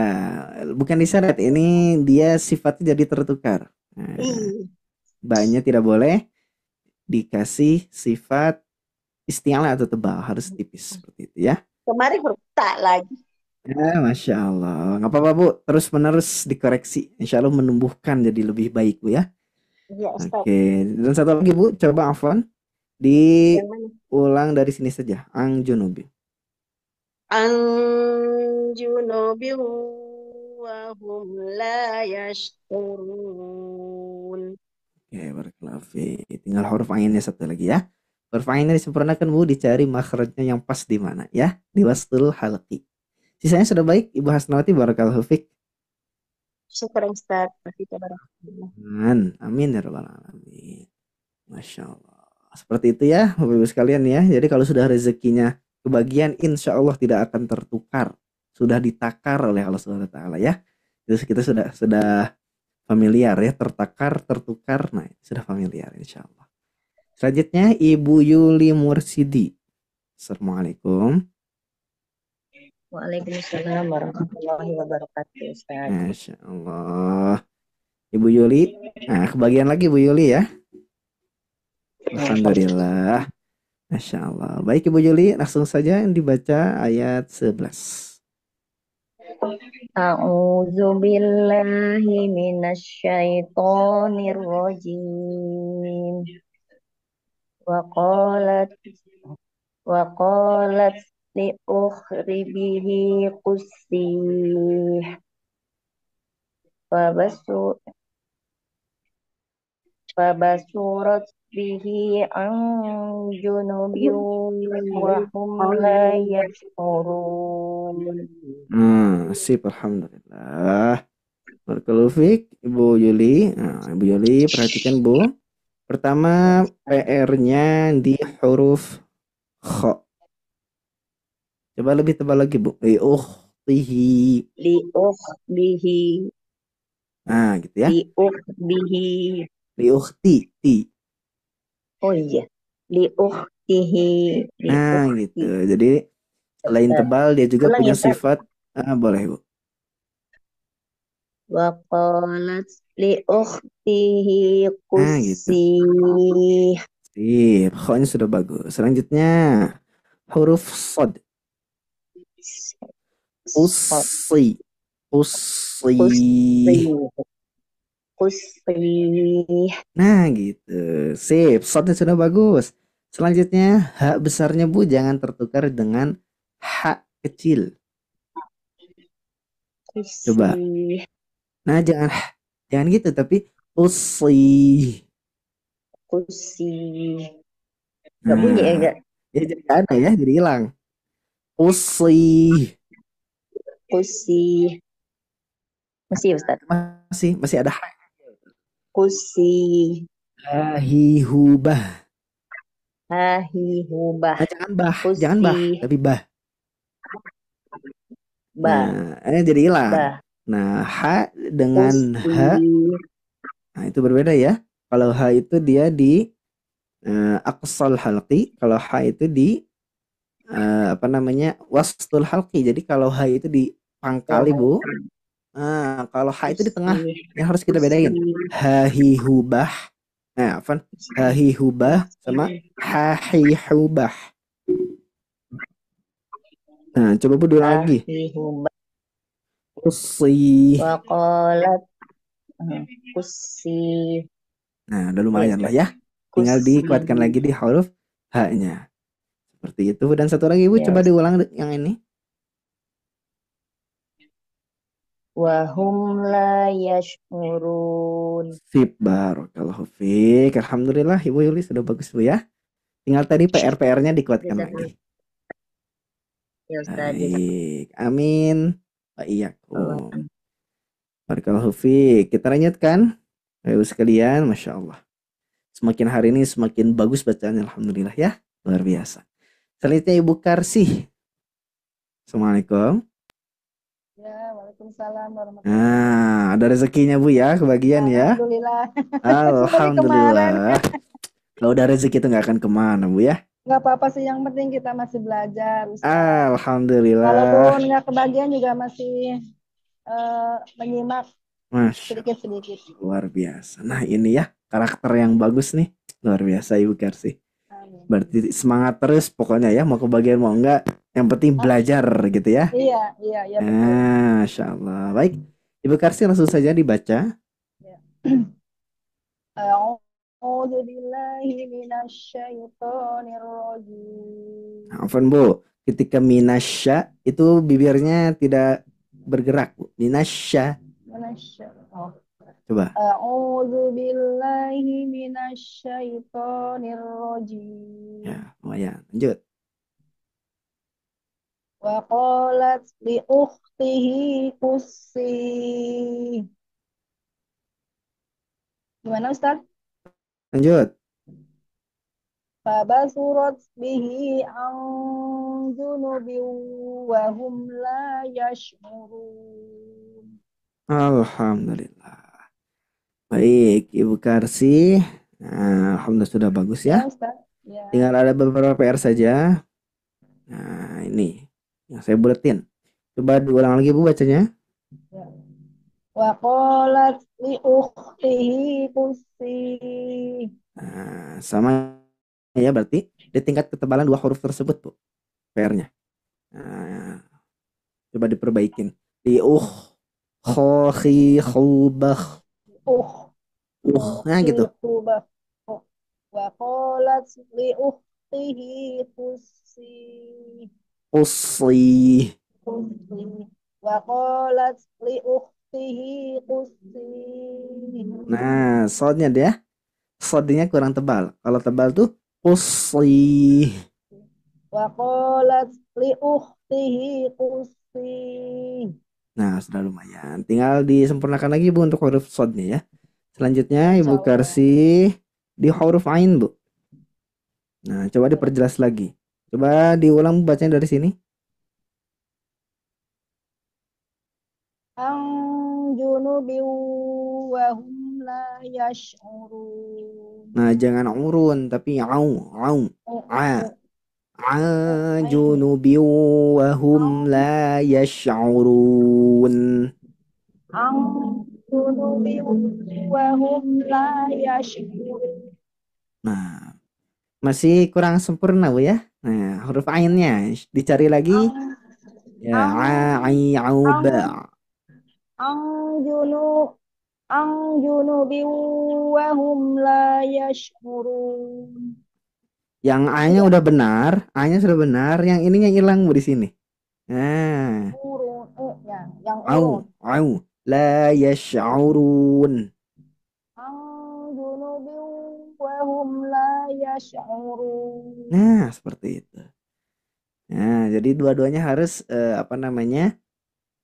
bukan diseret. Ini dia sifatnya jadi tertukar. Nah, Ih, banyak tidak boleh dikasih sifat isti'ala atau tebal. Harus tipis seperti itu ya. kemarin huruf tak lagi. Ya, Masya Allah. Nggak apa-apa Bu. Terus menerus dikoreksi. Insya Allah menumbuhkan jadi lebih baik Bu ya. Iya, Ustaz. Oke. Dan satu lagi Bu. Coba Afwan. Yang mana? Diulang dari sini saja. Ang junubi. Anjunubin wa hum la yashkurun. Oke, barakallahu fiik. Tinggal huruf ainnya satu lagi ya. Huruf ainnya disempurnakan Bu, dicari makhrajnya yang pas di mana ya, di wastul halqi. Sisanya sudah baik Ibu Hasnawati, barakallahu fiik. Syukur Ustaz. Masih tabarakallah. Amin, amin ya rabbal alamin. Masya Allah. Seperti itu ya, Bapak Ibu sekalian ya. Jadi kalau sudah rezekinya kebagian, insya Allah tidak akan tertukar. Sudah ditakar oleh Allah Subhanahu Wa Taala ya. Terus kita sudah familiar ya, tertakar, tertukar. Nah, sudah familiar insya Allah. Selanjutnya Ibu Yuli Mursidi. Assalamualaikum. Waalaikumsalam warahmatullahi wabarakatuh, Ustaz. Masya Allah. Ibu Yuli. Nah, kebagian lagi Bu Yuli ya. Alhamdulillah. Masya Allah. Baik Ibu Yuli, langsung saja yang dibaca ayat 11. A'udzu billahi minasyaitonir rajim. Wa qalat wa qalat li ukhribihi qussi fabasu fabasurat bihi an junubin wa hum la yash'urun. Sip, Alhamdulillah. Barakallahu fiik, Ibu Yuli. Nah, Ibu Yuli, perhatikan Bu. Pertama, PR-nya di huruf kha. Coba lebih tebal lagi Bu. Ukhtihi. Li ukhbihi Nah, gitu ya. li ukhbihi Li ukhti. Ti. oh iya, li ukhtihi li Nah, ukhti. gitu. Jadi, selain Ustaz, tebal, dia juga ulang ya punya Ustaz. sifat. Boleh Bu. Wa qalat li ukhtihi Nah, gitu. qussi. Sip. Kha-nya sudah bagus. Selanjutnya, huruf sod. Qussi Ussi. qussi Ussi. qussi Nah, gitu. Sip, shotnya sudah bagus. Selanjutnya, hak besarnya Bu jangan tertukar dengan hak kecil. Coba. qussi Nah, jangan gitu, tapi usi. qussi. Gak bunyi ya, Nah, enggak? ya jadi nggak ada ya, jadi hilang. Usi. Qussi. Masih ya, Ustaz. Masih ada hak. Qussi Hubah. hahi hubah Nah, jangan qussi bah, tapi bah. bah Nah, jadi hilang. bah Nah, hak dengan qussi hak, nah itu berbeda ya. Kalau hak itu dia di aqsal halqi, kalau ha itu di apa namanya, wastul halqi. Jadi kalau ha itu di pangkal oh, Ibu. Nah, kalau ha itu di qussi tengah. Yang harus kita qussi bedain. Hahi hubah. Nah, apa? Hahi hubah sama hahi hubah. Nah, coba Bu ulang lagi. hahi hubah Usi. wa qalat qussi. Nah, udah Ya lumayan lah Ustaz. ya. Tinggal Qussi. dikuatkan lagi di huruf ha-nya. Seperti itu. Dan satu lagi Ibu, Ya coba Ustaz. diulang yang ini. Wa hum la yash'urun. Sip, barakallahu fiik. Alhamdulillah Ibu Yuli sudah bagus Bu ya. Tinggal tadi PR-nya dikuatkan lagi. Jazakallah. Ya Ustaz, jazakallah. Baik, amin. Wa iyyakum. Barakallahu fiik. Kita lanjutkan. Ibu sekalian, Masya Allah. Semakin hari ini semakin bagus bacaannya, Alhamdulillah ya. Luar biasa. Selanjutnya Ibu Karsih. Assalamualaikum. Ya, waalaikumsalam warahmatullahi wabarakatuh. Nah, ada rezekinya Bu ya, kebagian ya. Alhamdulillah. Seperti kemarin. Alhamdulillah. Kalau udah rezeki itu nggak akan kemana Bu ya. Nggak apa-apa sih, yang penting kita masih belajar, Ustaz. Alhamdulillah. Walaupun nggak kebagian juga masih menyimak Masya sedikit-sedikit. luar biasa. Nah ini ya karakter yang bagus nih. Luar biasa Ibu Karsi. Amin. Berarti semangat terus pokoknya ya. Mau kebagian mau enggak. Yang penting belajar gitu ya. Iya, iya betul. Masya Allah. Baik. Ibu Karsi langsung saja dibaca. Ya. A'udzu billahi minasyaitonir rajim. Afwan Bu. Ketika minasya itu bibirnya tidak bergerak Bu. Minasya. Oh. Coba. A'udzu billahi minasyaitonir rajim. Ya lumayan. Lanjut. Wa qalat li ukhtihi qussi. Gimana Ustaz? Lanjut. فبصرت به عن جنب وهم لا يشعرون. Alhamdulillah. Baik, Ibu Karsi. Nah, alhamdulillah sudah bagus Ya ya. Ustaz. Ya. Tinggal ada beberapa PR saja. Nah, ini yang saya buletin. Coba diulang lagi Bu bacanya. Ya. وقالت لأخته قصيه. Nah, sama ya berarti di tingkat ketebalan dua huruf tersebut Bu PR-nya. Nah, coba diperbaikin. Di khohi khubah nah gitu. أخته قبه. وقالت لأخته قصيه. Usli. قصيه. وقالت لأخته قصيه. Nah, soundnya dia. Soundnya kurang tebal. Kalau tebal tuh usli. وقالت لأخته قصيه. Nah, sudah lumayan. Tinggal disempurnakan lagi Bu untuk huruf soundnya ya. Selanjutnya Ibu Insyaallah. kasih di huruf ain Bu. Nah, coba diperjelas lagi. Coba diulang bacanya dari sini. An junubin wa hum la yash'urun. Nah, jangan urun tapi au. A. Junubi wa hum la yash'urun. An junubin wa hum la yash'urun. Nah, masih kurang sempurna Bu ya. Nah, huruf ainnya dicari lagi. Ya, au An ba. an junub an junubin wa hum la yash'urun. Yang A-nya udah benar, A-nya sudah benar, yang ininya hilang Bu di sini. Nah, Urun, ya, yang urun. au la yash'urun. An junubin wa hum la yash'urun. Nah, seperti itu. Nah, jadi dua-duanya harus apa namanya?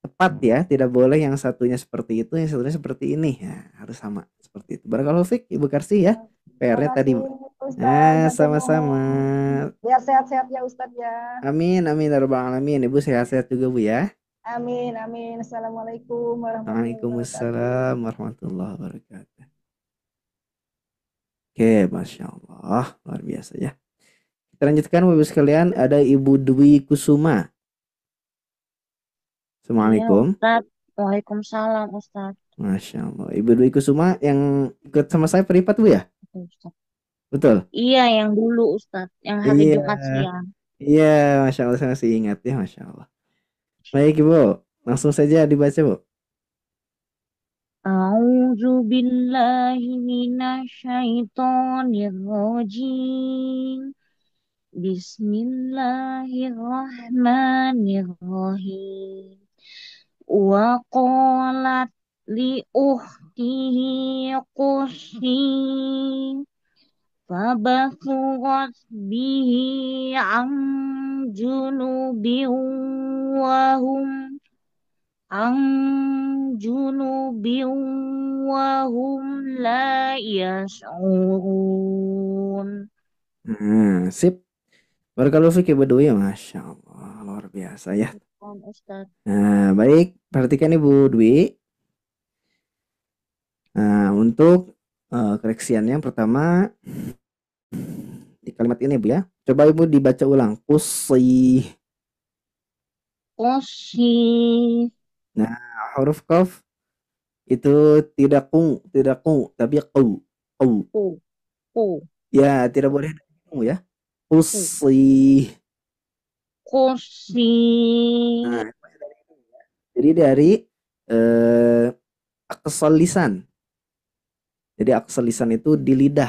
Tepat ya, tidak boleh yang satunya seperti itu, yang satunya seperti ini. Ya, harus sama seperti itu. Barakallahu fiik Ibu Karsi ya. Terima PR-nya tadi. kasih Ustaz Sama-sama. Jazakumullah. Biar sehat-sehat ya Ustaz ya. Amin, amin ya rabbal alamin. Ibu sehat-sehat juga Bu ya. Amin, amin. Assalamualaikum warahmatullahi wabarakatuh. Waalaikumsalam warahmatullahi wabarakatuh. Oke, Masya Allah. Luar biasa ya. Kita lanjutkan Bapak Ibu sekalian. Ada Ibu Dwi Kusuma. Iya Assalamualaikum. Ustadz. Waalaikumsalam Ustadz. Masya Allah. Ibu Dwi Kusuma yang ikut sama saya peripat Bu ya? Betul, Ustadz. Betul? Iya yang dulu Ustadz. Yang hari Iya. Jumat siang. Iya, Masya Allah. Saya masih ingat ya, Masya Allah. Baik Ibu. Langsung saja dibaca Bu. A'udzu billahi minasyaitonir rajim. Bismillahirrahmanirrahim. Wa qalat li ukhtihi qussi fabasurat bihi an junubin wahum an junubin wahum la yash'urun. Sip. Barakallahu fiik Ibu Dwi. Masya Allah. Luar biasa ya. Ustaz. Nah, baik. Perhatikan Ibu Dwi. Nah, untuk koreksiannya yang pertama di kalimat ini Bu ya. Coba Ibu dibaca ulang. Qussi. Nah, huruf qaf itu tidak tapi qu. Ya, tidak boleh ya. Qussi. Nah, jadi dari aksal lisan. Jadi aksal lisan itu di lidah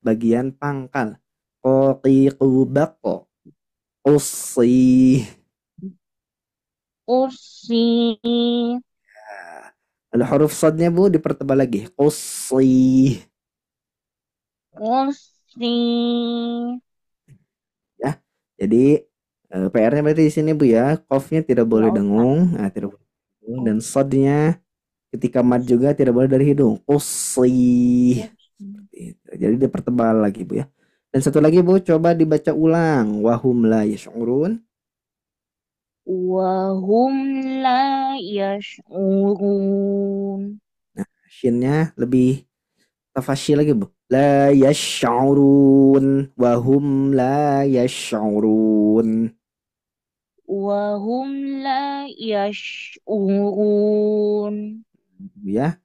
bagian pangkal. Qoqiqubaqo. Qussi. Lalu huruf sadnya Bu dipertebal lagi. Qussi. Ya. Jadi PR-nya berarti di sini Bu ya. Qafnya tidak boleh dengung. Nah, tidak boleh dengung. Dan sadnya ketika mad juga tidak boleh dari hidung. Qussi. Seperti itu. Jadi dipertebal lagi Bu ya. Dan satu lagi Bu, coba dibaca ulang. Wahum la yash'urun. Wahum la yash'urun. Shinnya lebih tafasyi lagi Bu. La yash'urun. Wahum la yash'urun. Wahum la yash'urun. Ya.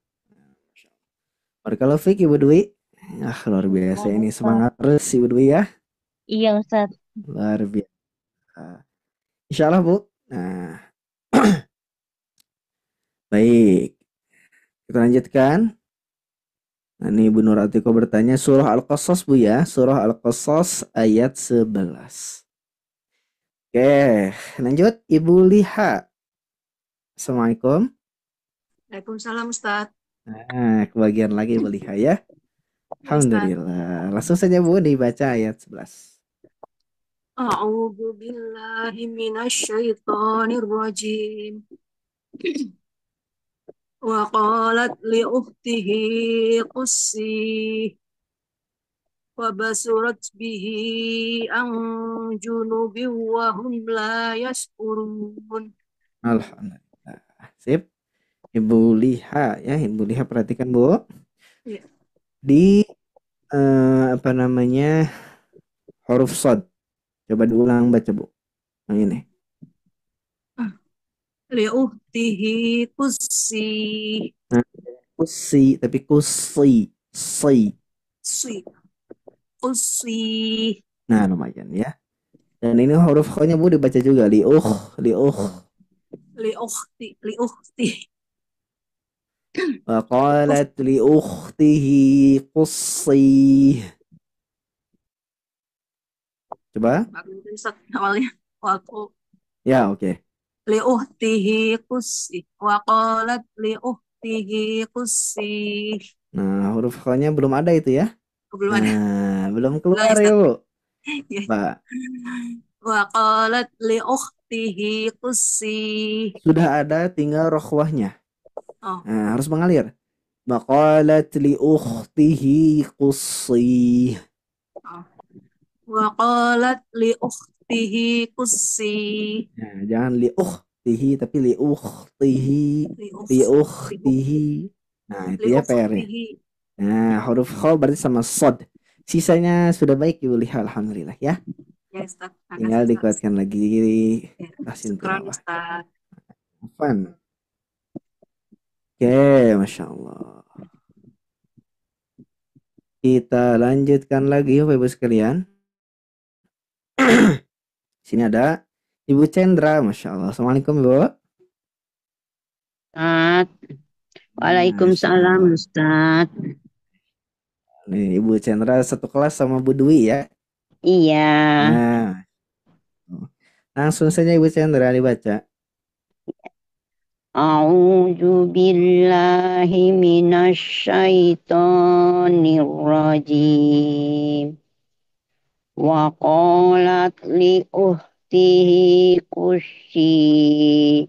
Barakallahu fiik Ibu Dwi. Luar biasa ini. Semangat terus Ibu Dwi ya. Iya Ustaz. Luar biasa. Insya Allah Bu. Nah, baik. Kita lanjutkan. Nah, ini Ibu Nur Atiko bertanya surah Al-Qasas Bu ya. Surah Al-Qasas ayat 11. Oke, lanjut Ibu Liha. Assalamualaikum. Waalaikumsalam Ustaz. Nah, kebagian lagi Ibu Liha ya. Ya, Ustaz. Alhamdulillah. Langsung saja Bu dibaca ayat 11. A'udzu billahi minasyaitonir rajim. Wa qalat li ukhtihi qussi wa basurat bihi an junubi wa hum la yash'urun. Alhamdulillah. Sip. Ibu Liha ya, Ibu Liha perhatikan Bu. Ya. Di apa namanya? Huruf shad. Coba diulang baca Bu. Yang ini. Li ukhtihi qussi. Kusi tapi kusi. Qussi. Nah, lumayan ya. Dan ini huruf kh-nya Bu dibaca juga li Li ukhti. Wa qalat li ukhtihi qussi. Coba. Bagus Ustaz awalnya. Ya, oke. Li ukhtihi qussi wa qalat li ukhtihi qussi. Nah, huruf kh-nya belum ada itu ya. Belum ada. Nah, belum keluar ya Bu. Ya. Pak. Wa qalat li ukhtihi qussi. Sudah ada, tinggal rokhwahnya. Oh. Nah, harus mengalir. Wa qalat li ukhtihi qussi. Wa qalat li ukhtihi qussi. Nah, jangan li ukhtihi tapi li ukhtihi. Li ukhtihi. Nah, itu ya PR-nya. Nah, huruf kh berarti sama sod. Sisanya sudah baik Ibu Liha, alhamdulillah ya. Ya, Ustaz. Tinggal dikuatkan lagi. Syukran Ustaz. Fun. Oke, Masya Allah. Kita lanjutkan lagi Bapak Ibu sekalian. Sini ada Ibu Cendra, Masya Allah. Assalamualaikum Ibu. Ustaz. Waalaikumsalam Ustaz. Nih, Ibu Cendra satu kelas sama Bu Dwi ya. Iya. Nah, langsung saja Ibu Cendra dibaca. A'udzu billahi minasyaitonir rajim. Wa qalat li ukhtihi qussi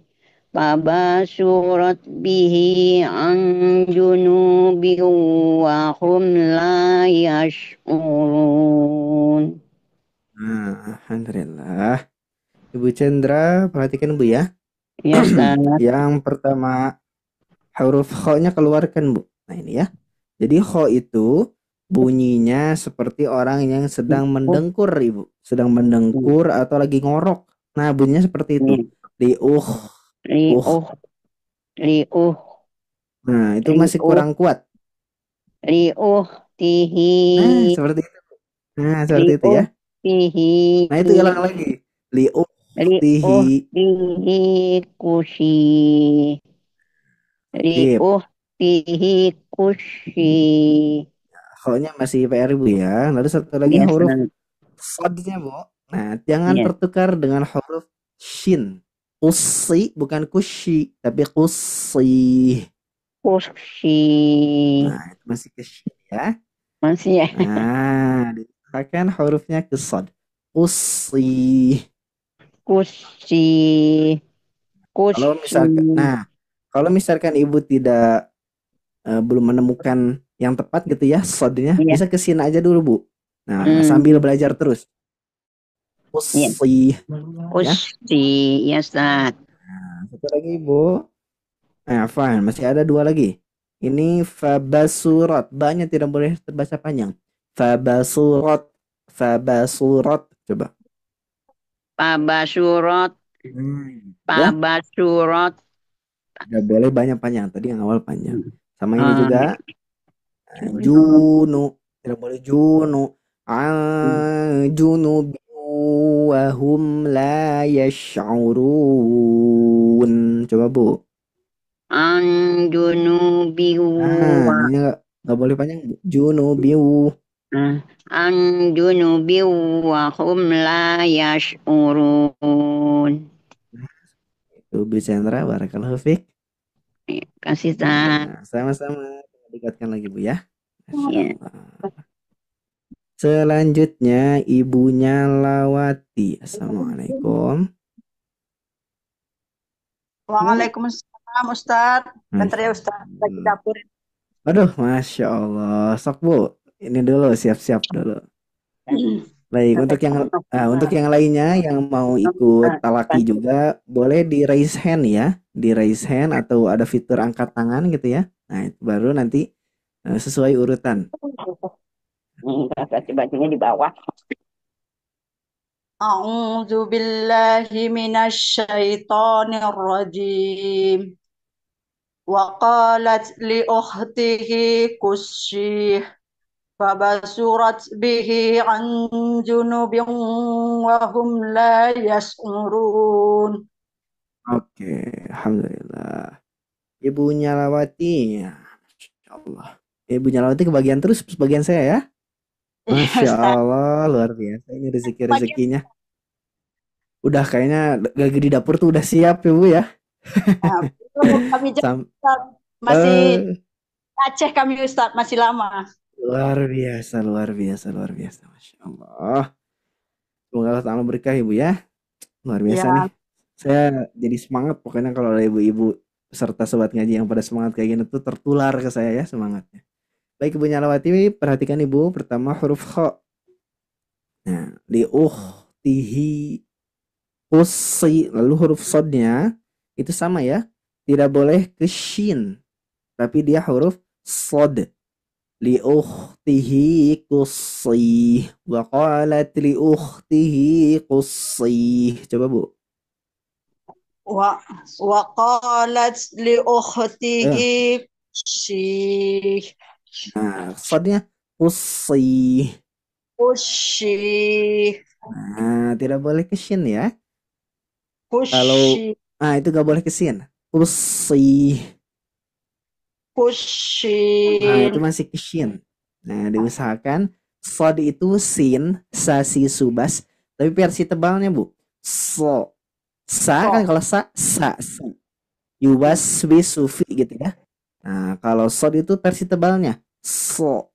fabasurat bihi an junubi wa hum la yash'urun. Nah, alhamdulillah. Ibu Cendra, perhatikan Bu ya. Ya, Ustaz. Yang pertama huruf kh-nya keluarkan Bu. Nah, ini ya. Jadi kh itu bunyinya seperti orang yang sedang mendengkur Ibu. Sedang mendengkur atau lagi ngorok. Nah, bunyinya seperti itu. Liuh. Nah, itu masih kurang kuat. Liuhtihi. Nah, seperti itu. Nah, seperti itu ya. Nah, itu ulang lagi. Liuhtihi kusi. Liuhtihi kusi. Kh-nya masih PR Bu ya. Lalu satu lagi huruf shadnya Bu. Nah, jangan tertukar dengan huruf shin. Kusi bukan kushi, tapi kusi. Nah, itu masih ke shin ya. Masih ya. Nah, ditekan hurufnya ke shad. Kusi. Kalau misalkan Ibu tidak belum menemukan yang tepat gitu ya shadnya, bisa ke shin aja dulu Bu. Nah, sambil belajar terus. Iya. Kusi. Kusi, ya Ustaz. Nah, satu lagi Ibu. Fine, masih ada dua lagi. Ini fabasurat. Banyak tidak boleh terbaca panjang. Fabasurat. Fabasurat. Coba. Pabasurat, Ya, pabasurat. tidak boleh banyak panjang. Tadi yang awal panjang. Sama ini Ah, juga. Junu. Tidak boleh junu. Junubi wahum la yash'urun. Coba Bu. Anjunubi Nah, wa ini nggak boleh panjang. Junubiu. Anjunubi wa hum la yash'urun. Itu Bu Chandra, barakallahu fiik. Kasih Ustaz. Nah, sama-sama. Dekatkan lagi Bu ya. Masya Ya. Allah. Selanjutnya ibunya Lawati. Assalamualaikum. Waalaikumsalam Ustadz. Bentar ya Ustadz, lagi dapur. Aduh, Masya Allah. Sok Bu, ini dulu siap-siap dulu. Baik, untuk yang lainnya yang mau ikut talaki juga boleh di raise hand ya, di raise hand atau ada fitur angkat tangan gitu ya. Nah, itu baru nanti sesuai urutan. Bacanya di bawah. A'udzu billahi minasyaitonir rajim. Wa qalat li ukhtihi kushih fabasurat bihi an junubin wa hum la yas'urun. Oke, alhamdulillah. Ibunya Lawati, ya, Masya Allah. Ibunya Lawati kebagian terus bagian saya ya. Masya Allah, luar biasa ini rezeki-rezekinya. Udah kayaknya lagi di dapur tuh udah siap ya Bu ya. Kami masih Aceh kami Ustadz, masih lama. Luar biasa, luar biasa, luar biasa. Masya Allah. Semoga Allah Ta'ala berkah Ibu ya. Luar biasa nih. Saya jadi semangat pokoknya kalau ada ibu-ibu peserta sobat ngaji yang pada semangat kayak gini tuh tertular ke saya ya semangatnya. Baik Ibu Nyalawati, perhatikan Ibu. Pertama huruf kha. Nah, li tihi usi. Lalu huruf sodnya itu sama ya. Tidak boleh ke shin. Tapi dia huruf sod. Li tihi kusi. Wa qalat li tihi kusi. Coba Bu. Wa qalat li ukhtihi kushih. Nah, sodnya kusi. Kushih. Nah, tidak boleh ke shin ya. Kalau Kushih. itu gak boleh ke shin. Kusi. Kushih. Nah, itu masih ke shin. Nah, diusahakan sod itu sin, sasi subas, tapi versi tebalnya Bu. So. Sa kan kalau sa. Yubas sufi gitu ya. Nah, kalau sod itu versi tebalnya. So.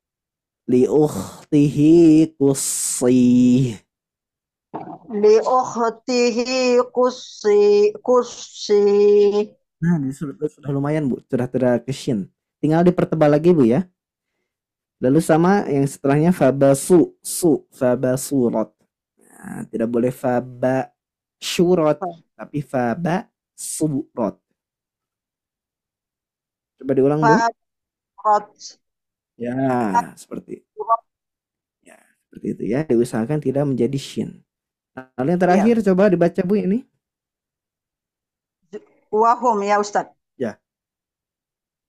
Li ukhtihi kusi. Li ukhtihi kusi. Nah, ini sudah lumayan Bu, sudah ke shin. Tinggal dipertebal lagi Bu ya. Lalu sama yang setelahnya fabasurat. Nah, tidak boleh faba syurat, tapi faba surat. Coba diulang Bu. Ya, seperti itu ya. Diusahakan tidak menjadi shin. Lalu yang terakhir coba dibaca Bu ini. Wahum ya Ustaz. Ya.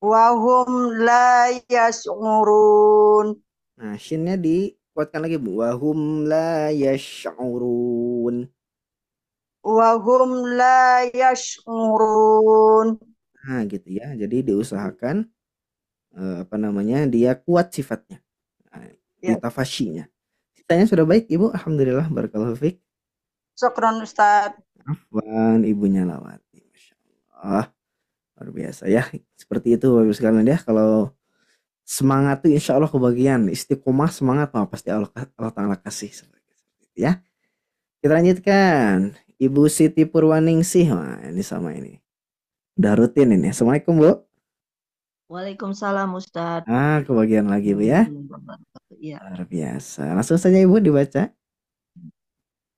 Wahum la yash'urun. Nah, shinnya dikuatkan lagi Bu. Wahum la yash'urun. Wahum la yash'urun. Nah, gitu ya. Jadi diusahakan dia kuat sifatnya. Ditafasyinya. Sisanya sudah baik Ibu. Alhamdulillah, barakallahu fiik. Syukran Ustaz. Afwan ibunya Lawati. Masya Allah. Luar biasa ya. Seperti itu Bapak sekalian ya. Kalau semangat tuh insya Allah kebagian. Istiqomah semangat pasti Allah Ta'ala kasih. Seperti itu ya. Kita lanjutkan. Ibu Siti Purwaningsih. Wah, ini sama ini. Udah rutin ini. Assalamualaikum Bu. Waalaikumsalam Ustadz. Kebagian lagi Bu ya. Iya. Luar biasa. Langsung saja Ibu dibaca.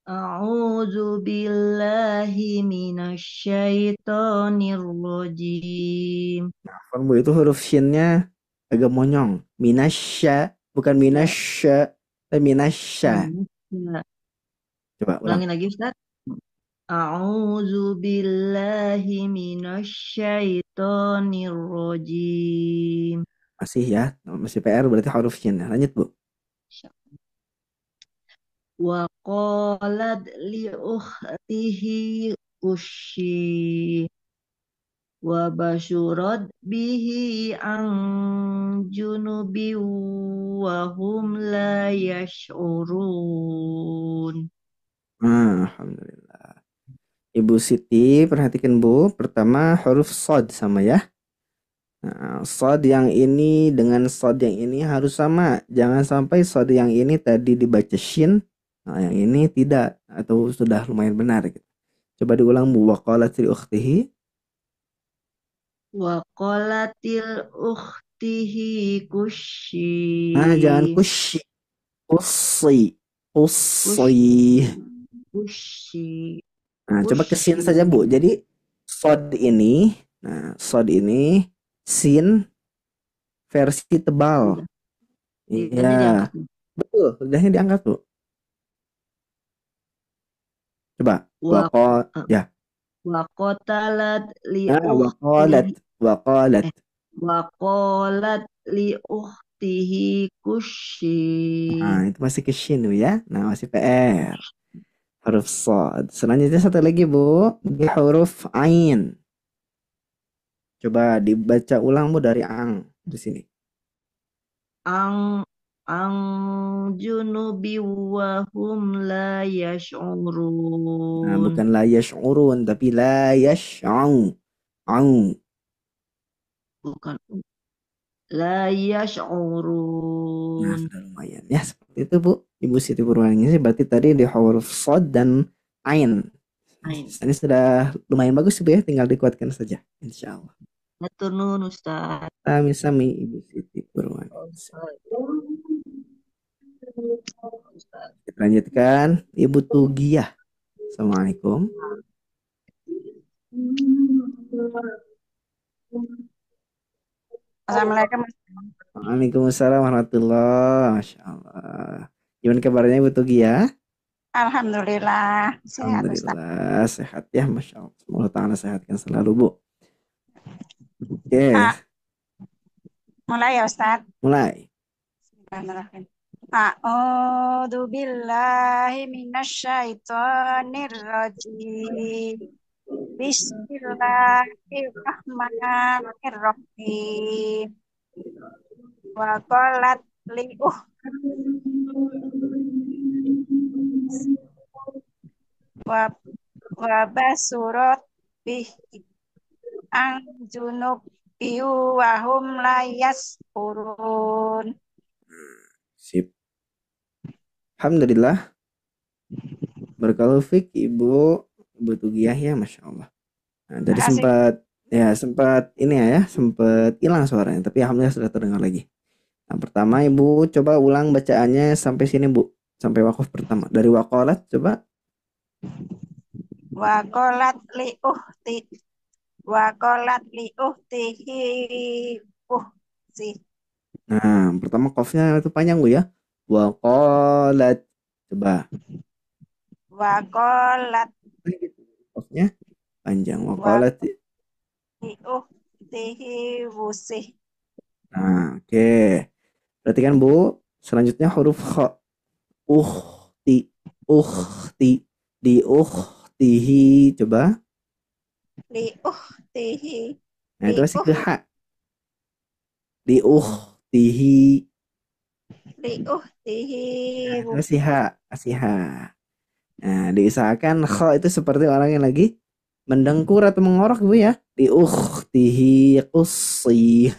A'udzu billahi minasyaitonir rajim. Nah, Bu itu huruf shinnya agak monyong. Minasya, bukan minasya, tapi minasya. Coba ulang. Ulangin lagi Ustadz. A'udzu billahi minasyaitonir rajim. Masih ya, masih PR berarti huruf shin. Lanjut Bu. Wa qalat li ukhtihi ushi wa basyurat bihi an junubi wa hum la yash'urun. Alhamdulillah. Ibu Siti, perhatikan Bu. Pertama huruf sod sama ya. Nah, sod yang ini dengan sod yang ini harus sama. Jangan sampai sod yang ini tadi dibaca shin, nah yang ini tidak atau sudah lumayan benar gitu. Coba diulang Bu. Wa qalat li ukhtihi. Wa qalatil ukhtihi kushi. Jangan kushi. Kusi. Kusi. Kushi. Coba ke sin saja Bu. Jadi sod ini, sod ini sin versi tebal. Iya. Betul, lidahnya diangkat Bu. Coba. Ya. Waqatalat li Waqalat li ukhtihi kushi. Itu masih ke shin ya. Nah, masih PR. Huruf shad. Selanjutnya satu lagi Bu, di huruf ain. Coba dibaca ulang Bu dari ang di sini. Ang junubi wa hum la yash'urun. Nah, bukan la yash'urun tapi la yash'au. Bukan la yash'urun. Nah, sudah lumayan ya, seperti itu Bu. Ibu Siti Purwaningsih berarti tadi di huruf shad dan ain. Ini sudah lumayan bagus Bu ya, tinggal dikuatkan saja insyaallah. Matur nuwun Ustaz. Sami-sami Ibu Siti Purwaningsih. Kita lanjutkan Ibu Tugiyah. Assalamualaikum. Assalamualaikum. Waalaikumsalam warahmatullahi. Masya Allah. Gimana kabarnya Ibu Tugiyah? Alhamdulillah sehat Ustaz. Alhamdulillah sehat ya, Masya Allah. Semoga Ta'ala sehatkan selalu Bu. Oke. Mulai ya Ustaz. Mulai. Bismillahirrahmanirrahim. A'udzu billahi minasyaitonir rajim. Bismillahirrahmanirrahim. Wa qalat li wa basurat bihi an junub biu wa hum la yash'urun. Sip. Alhamdulillah. Barakallahu fik Ibu Tugiyah ya, Masya Allah. Nah, tadi sempat ini ya, sempat hilang suaranya, tapi alhamdulillah sudah terdengar lagi. Nah, pertama Ibu coba ulang bacaannya sampai sini Bu, sampai wakaf pertama. Dari waqalat coba. Waqalat li uhtihi uhsi. Nah, pertama qafnya itu panjang Bu ya. Waqalat. Coba. Waqalat. Qafnya panjang. Waqalat li uhtihi uhsi. Nah, oke. Perhatikan Bu, selanjutnya huruf kha. Ukhti. Di ukhtihi, coba. Li uhtihi. Nah, itu masih ke ha. Di ukhtihi. Nah, itu masih ha. Nah, diusahakan kha itu seperti orang yang lagi mendengkur atau mengorok Bu ya. Di ukhtihi qussi.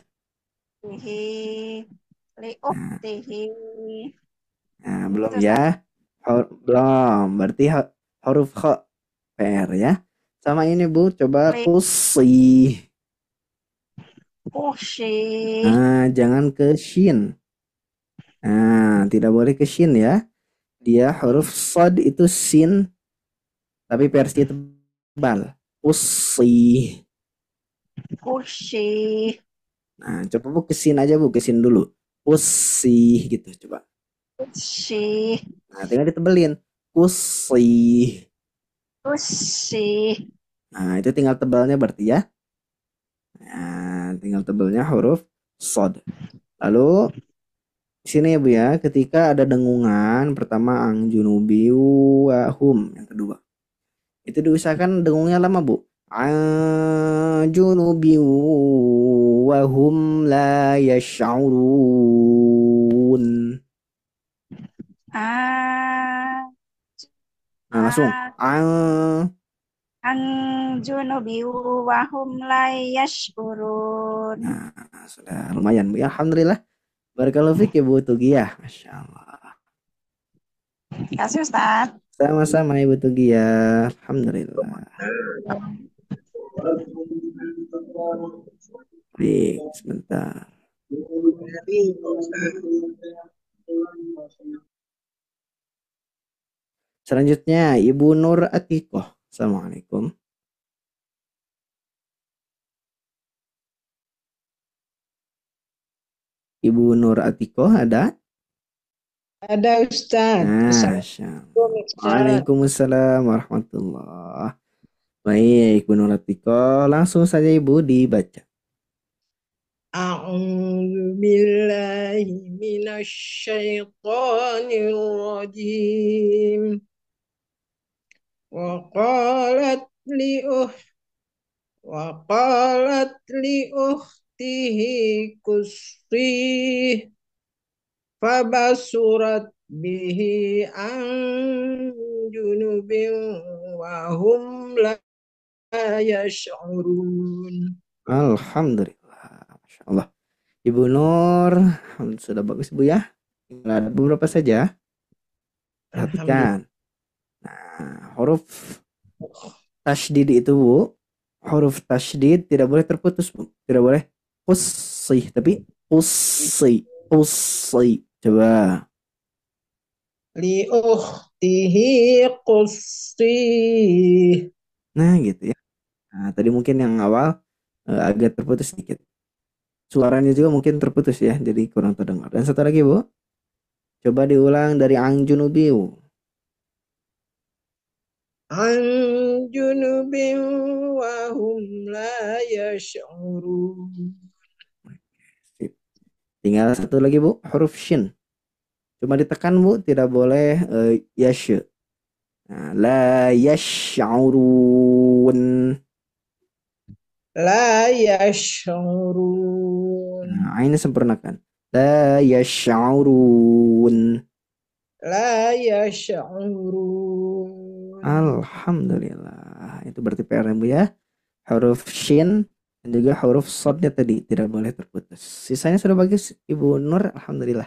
Nah, belum ya. Belum. Berarti huruf kha PR ya. Sama ini Bu, coba qussi. Kushi. Nah, jangan ke shin. Nah, tidak boleh ke shin ya. Dia huruf sod itu sin, tapi versi tebal. Usi. Kushi. Nah, coba Bu kesin aja Bu, kesin dulu. Usi gitu coba. Kushi. Nah, tinggal ditebelin. Usi. Kushi. Nah, itu tinggal tebalnya berarti ya. Nah, tinggal tebalnya huruf sod. Lalu di sini ya Bu ya, ketika ada dengungan pertama ang junubiu wa hum, yang kedua. Itu diusahakan dengungnya lama Bu. Ang junubiu wa hum la yash'urun. Ah, Nah, langsung an junubi wa hum la yashkurun. Nah, sudah lumayan Bu ya. Alhamdulillah. Barakallahu fik ya Bu Tugiyah. Masya Allah. Kasih Ustaz. Sama-sama Ibu Tugiyah. Alhamdulillah. Baik, sebentar. Selanjutnya Ibu Nur Atikoh. Assalamualaikum. Ibu Nur Atikoh ada? Ada Ustaz. Masya Allah. Assalamualaikum Ustaz. Waalaikumsalam warahmatullah. Baik, Bu Nur Atikoh. Langsung saja Ibu dibaca. A'udzu billahi minasyaitonir rajim. Wa qalat li ukhtihi qussi fabasurat bihi an junubin wa hum la yash'urun. Alhamdulillah. Masya Allah. Ibu Nur, sudah bagus Bu ya. Tinggal ada beberapa saja. Perhatikan. Nah, huruf tasydid itu Bu. Huruf tasydid tidak boleh terputus Bu. Tidak boleh qussi, tapi qussi. Coba. Li ukhtihi qussi. Nah, gitu ya. Nah, tadi mungkin yang awal agak terputus sedikit. Suaranya juga mungkin terputus ya, jadi kurang terdengar. Dan satu lagi Bu. Coba diulang dari ang junubiu. An junubin wa hum la yash'urun. Sip. Tinggal satu lagi Bu, huruf shin. Cuma ditekan Bu, tidak boleh yash. Nah, la yash'urun. La yash'urun. Nah, ini sempurnakan. La yash'urun. La yash'urun. Alhamdulillah. Itu berarti PR Bu ya. Huruf shin dan juga huruf sodnya tadi tidak boleh terputus. Sisanya sudah bagus Ibu Nur. Alhamdulillah.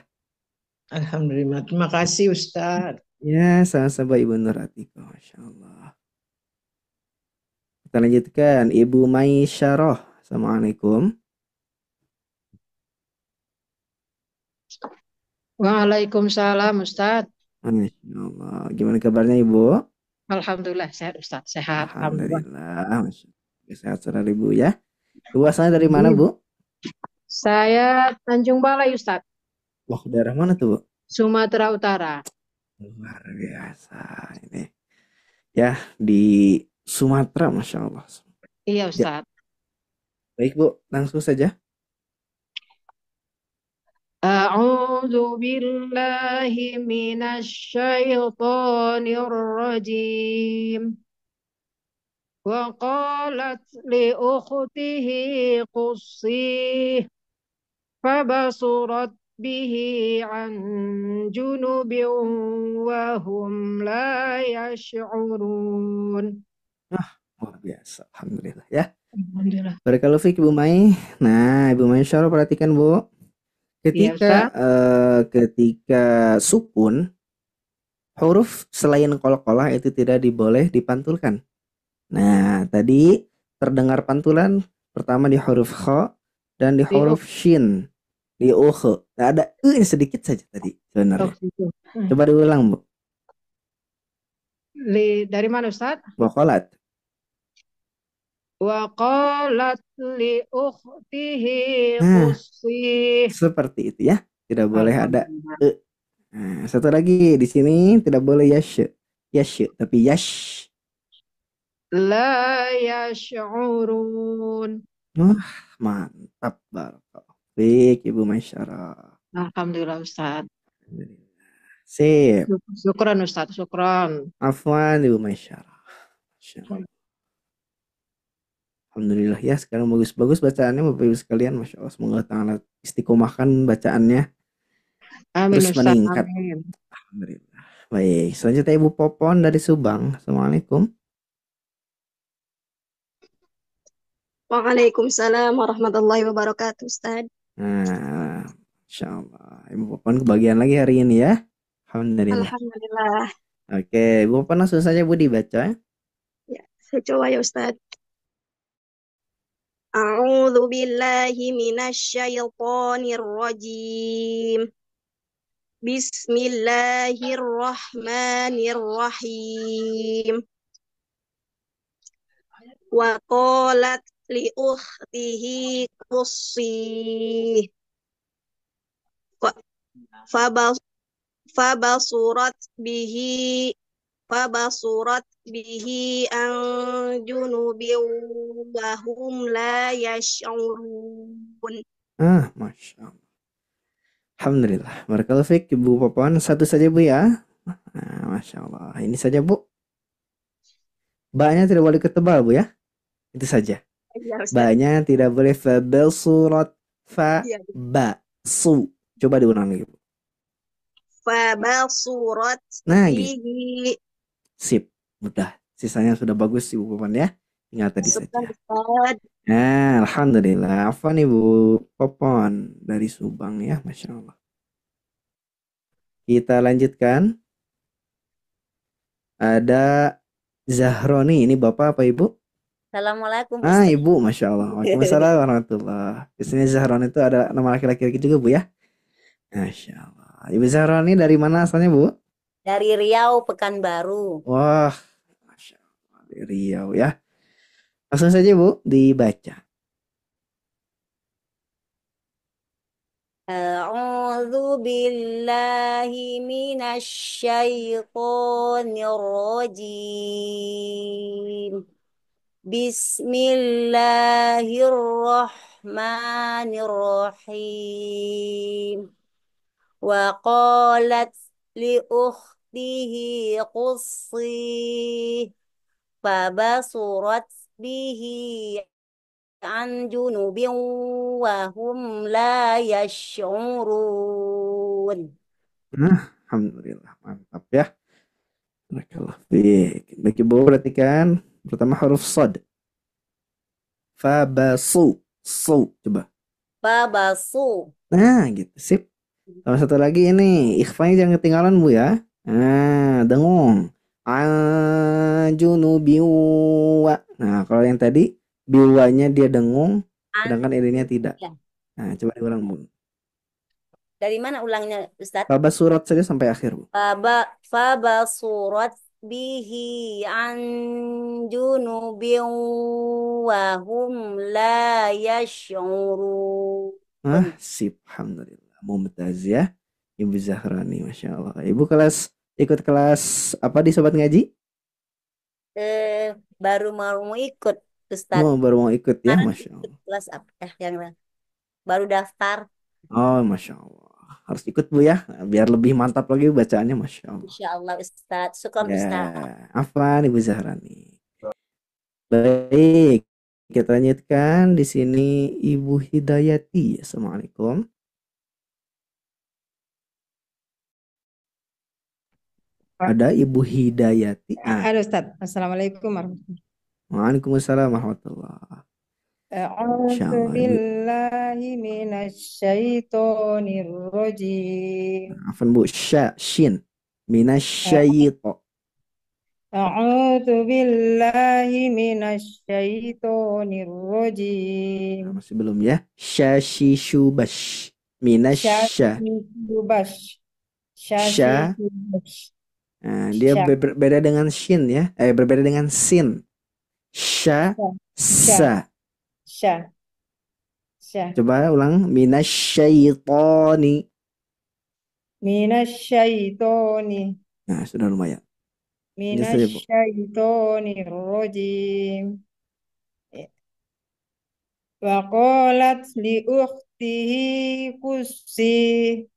Alhamdulillah. Terima kasih Ustaz. Ya, sama-sama Ibu Nur Atikoh. Masya Allah. Kita lanjutkan Ibu Maisyarah. Assalamualaikum. Waalaikumsalam Ustaz. Masya Allah. Gimana kabarnya Ibu? Alhamdulillah sehat Ustaz. Sehat. Alhamdulillah. Alhamdulillah. Masya Allah. Sehat selalu Ibu ya. Ibu asalnya dari mana Bu? Saya Tanjung Balai Ustaz. Wah, daerah mana tuh Bu? Sumatera Utara. Luar biasa ini. Ya, di Sumatera, Masya Allah. Iya Ustaz. Baik Bu, langsung saja. A'udzu billahi minasyaitonir rajim. Wa qalat li ukhtihi qussi fabasurat bihi an junubin wa hum la yash'urun. Luar biasa, Alhamdulillah ya. Alhamdulillah. Barakallahu fiik Ibu Mai. Nah, Ibu Mai Syarah perhatikan Bu. Ketika sukun, huruf selain qalqalah itu tidak diboleh dipantulkan. Nah, tadi terdengar pantulan pertama di huruf kha, dan di huruf shin, di ukh. Nah, ada nya sedikit saja tadi sebenarnya. Gitu. Coba diulang, Bu. Dari mana Ustaz? Waqalat. Wa qalat li ukhtihi Nah, qussi. seperti itu ya. Tidak boleh ada Alhamdulillah. Nah, satu lagi di sini tidak boleh yash, tapi yash. La yash'urun. Wah, mantap, barakallahu fiik, Ibu Maisyarah. Alhamdulillah Ustaz. Sip. Syukran Ustaz, syukran. Afwan, Ibu Maisyarah. Masya Allah. Alhamdulillah ya, sekarang bagus-bagus bacaannya Bapak Ibu sekalian. Masya Allah, semoga ta'ala istiqomahkan bacaannya. Amin Terus Ustaz, meningkat. amin. Alhamdulillah. Baik, selanjutnya Ibu Popon dari Subang. Assalamualaikum. Waalaikumsalam warahmatullahi wabarakatuh, Ustaz. Nah, Masya Allah. Ibu Popon kebagian lagi hari ini ya. Alhamdulillah. Alhamdulillah. Oke, Ibu Popon langsung saja Bu dibaca. Ya, saya coba ya, Ustaz. A'udzu billahi minasyaitonir rajim. Bismillahirrahmanirrahim. Wa qalat li ukhtihi qussi. Fabasurat bihi an junubin wa hum la yash'urun. Masya Allah. Alhamdulillah. Barakallahu fiik Ibu Popon. Satu saja Bu ya. Nah, Masya Allah. Ini saja Bu. Ba-nya tidak boleh ketebal Bu ya. Itu saja. Ya, Ustaz. Ba-nya tidak boleh fabasurat Ya. ba su. Coba diulang lagi Bu. Fabasurat Nah, gitu. bihi. Sip. Mudah. Sisanya sudah bagus Ibu Popon ya. Tinggal tadi saja. Ustaz. Nah, alhamdulillah. Afwan Ibu Popon dari Subang ya, Masya Allah. Kita lanjutkan. Ada Zahroni. Ini Bapak apa Ibu? Assalamualaikum Ustaz. Ibu, Masya Allah. Waalaikumsalam warahmatullah. Biasanya Zahroni itu ada nama laki-laki juga Bu ya. Masya Allah. Ibu Zahroni dari mana asalnya Bu? Dari Riau, Pekanbaru. Wah, Masya Allah. Dari Riau ya. Langsung saja Bu, dibaca. A'udzu billahi minasyaitonir rajim. Bismillahirrahmanirrahim. Wa qalat li ukhtihi qussi. Fabasurat bihi an junubin wa hum la yash'urun. Alhamdulillah, mantap ya. Barakallahu fiik. Baik Ibu, perhatikan pertama huruf shad. Fabasu, su, coba. Fabasu. Nah, gitu, sip. Sama satu lagi ini, ikhfanya jangan ketinggalan Bu ya. Dengung. Junubiwa. Nah, kalau yang tadi biwanya dia dengung, sedangkan irinya tidak. Ya. Nah, coba diulang Bu. Dari mana ulangnya Ustaz? Fabasurat saja sampai akhir Bu. Fabasurat bihi an junubin wa hum la yash'urun. Sip, alhamdulillah. Mumtaz ya. Ibu Zahrani, Masya Allah. Ibu ikut kelas apa di Sobat Ngaji? Baru mau ikut Ustaz. Baru mau ikut ya, Masya Allah. Kelas apa yang baru daftar. Masya Allah. Harus ikut Bu ya, biar lebih mantap lagi bacaannya, Masya Allah. Insya Allah Ustaz. Syukran Ustaz. Afwan Ibu Zahrani. Baik, kita lanjutkan di sini Ibu Hidayati. Assalamualaikum. Ada Ibu Hidayati. Halo Ustaz. Assalamualaikum warahmatullahi wabarakatuh. Waalaikumsalam warahmatullahi. A'udzu billahi minasyaitonir rajim. Afwan Bu, shin minasyaito. A'udzu billahi minasyaitonir Nah, rajim. masih belum ya? Shashishubash. Minasya. Syashibas. Sya. Syashibas. Nah, dia Sya. berbeda dengan shin ya. Berbeda dengan sin. Sya. Sya. Sa. Sya. Sya. Coba ulang. Minasyaitoni. Minasyaitoni. Nah, sudah lumayan. Lanjut saja, Bu. Minasyaitoni rajim. Wa qalat li ukhtihi qussi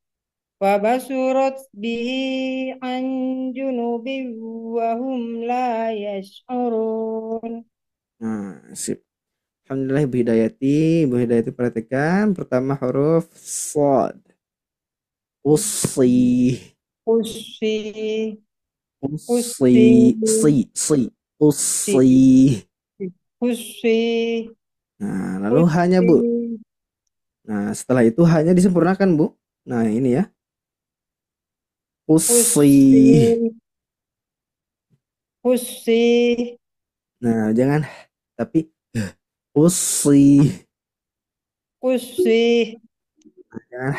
wa basurat bihi an junubin wa hum la yash'urun. Nah, sip. Alhamdulillah Ibu Hidayati. Ibu Hidayati perhatikan. Pertama huruf Sod. Usi. Qussi. Usi. Qussi. Si. Usi. Qussi. Nah, lalu hanya Bu. Nah, setelah itu hanya disempurnakan, Bu. Nah, ini ya. Usi. Qussi. Nah, jangan tapi usi. Qussi. Jangan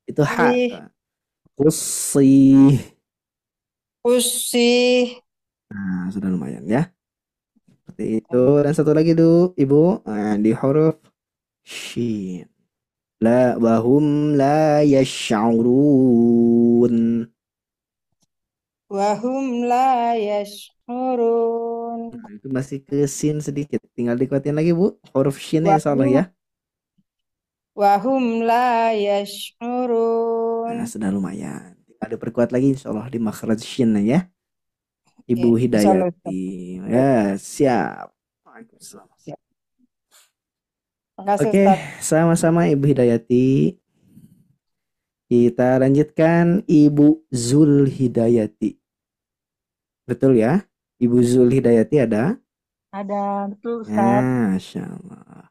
itu H. Qussi. Usi. Qussi. Nah, sudah lumayan ya. Seperti itu. Dan satu lagi, Ibu. Nah, di huruf Shin. La wahum la yash'urun. Wahum la yash'urun. Nah, itu masih ke sin sedikit. Tinggal dikuatin lagi, Bu. Huruf Shin ya, insyaallah ya. Wahum la yash'urun. Nah, sudah lumayan. Tinggal diperkuat lagi insyaallah di makhraj Shin ya. Ibu Insyaallah. Hidayati. Ya, siap. Waalaikumsalam. Makasih, Oke, Ustaz. sama-sama Ibu Hidayati. Kita lanjutkan Ibu Zul Hidayati. Betul ya? Ibu Zul Hidayati ada? Ada, betul Ustaz. Masya Allah.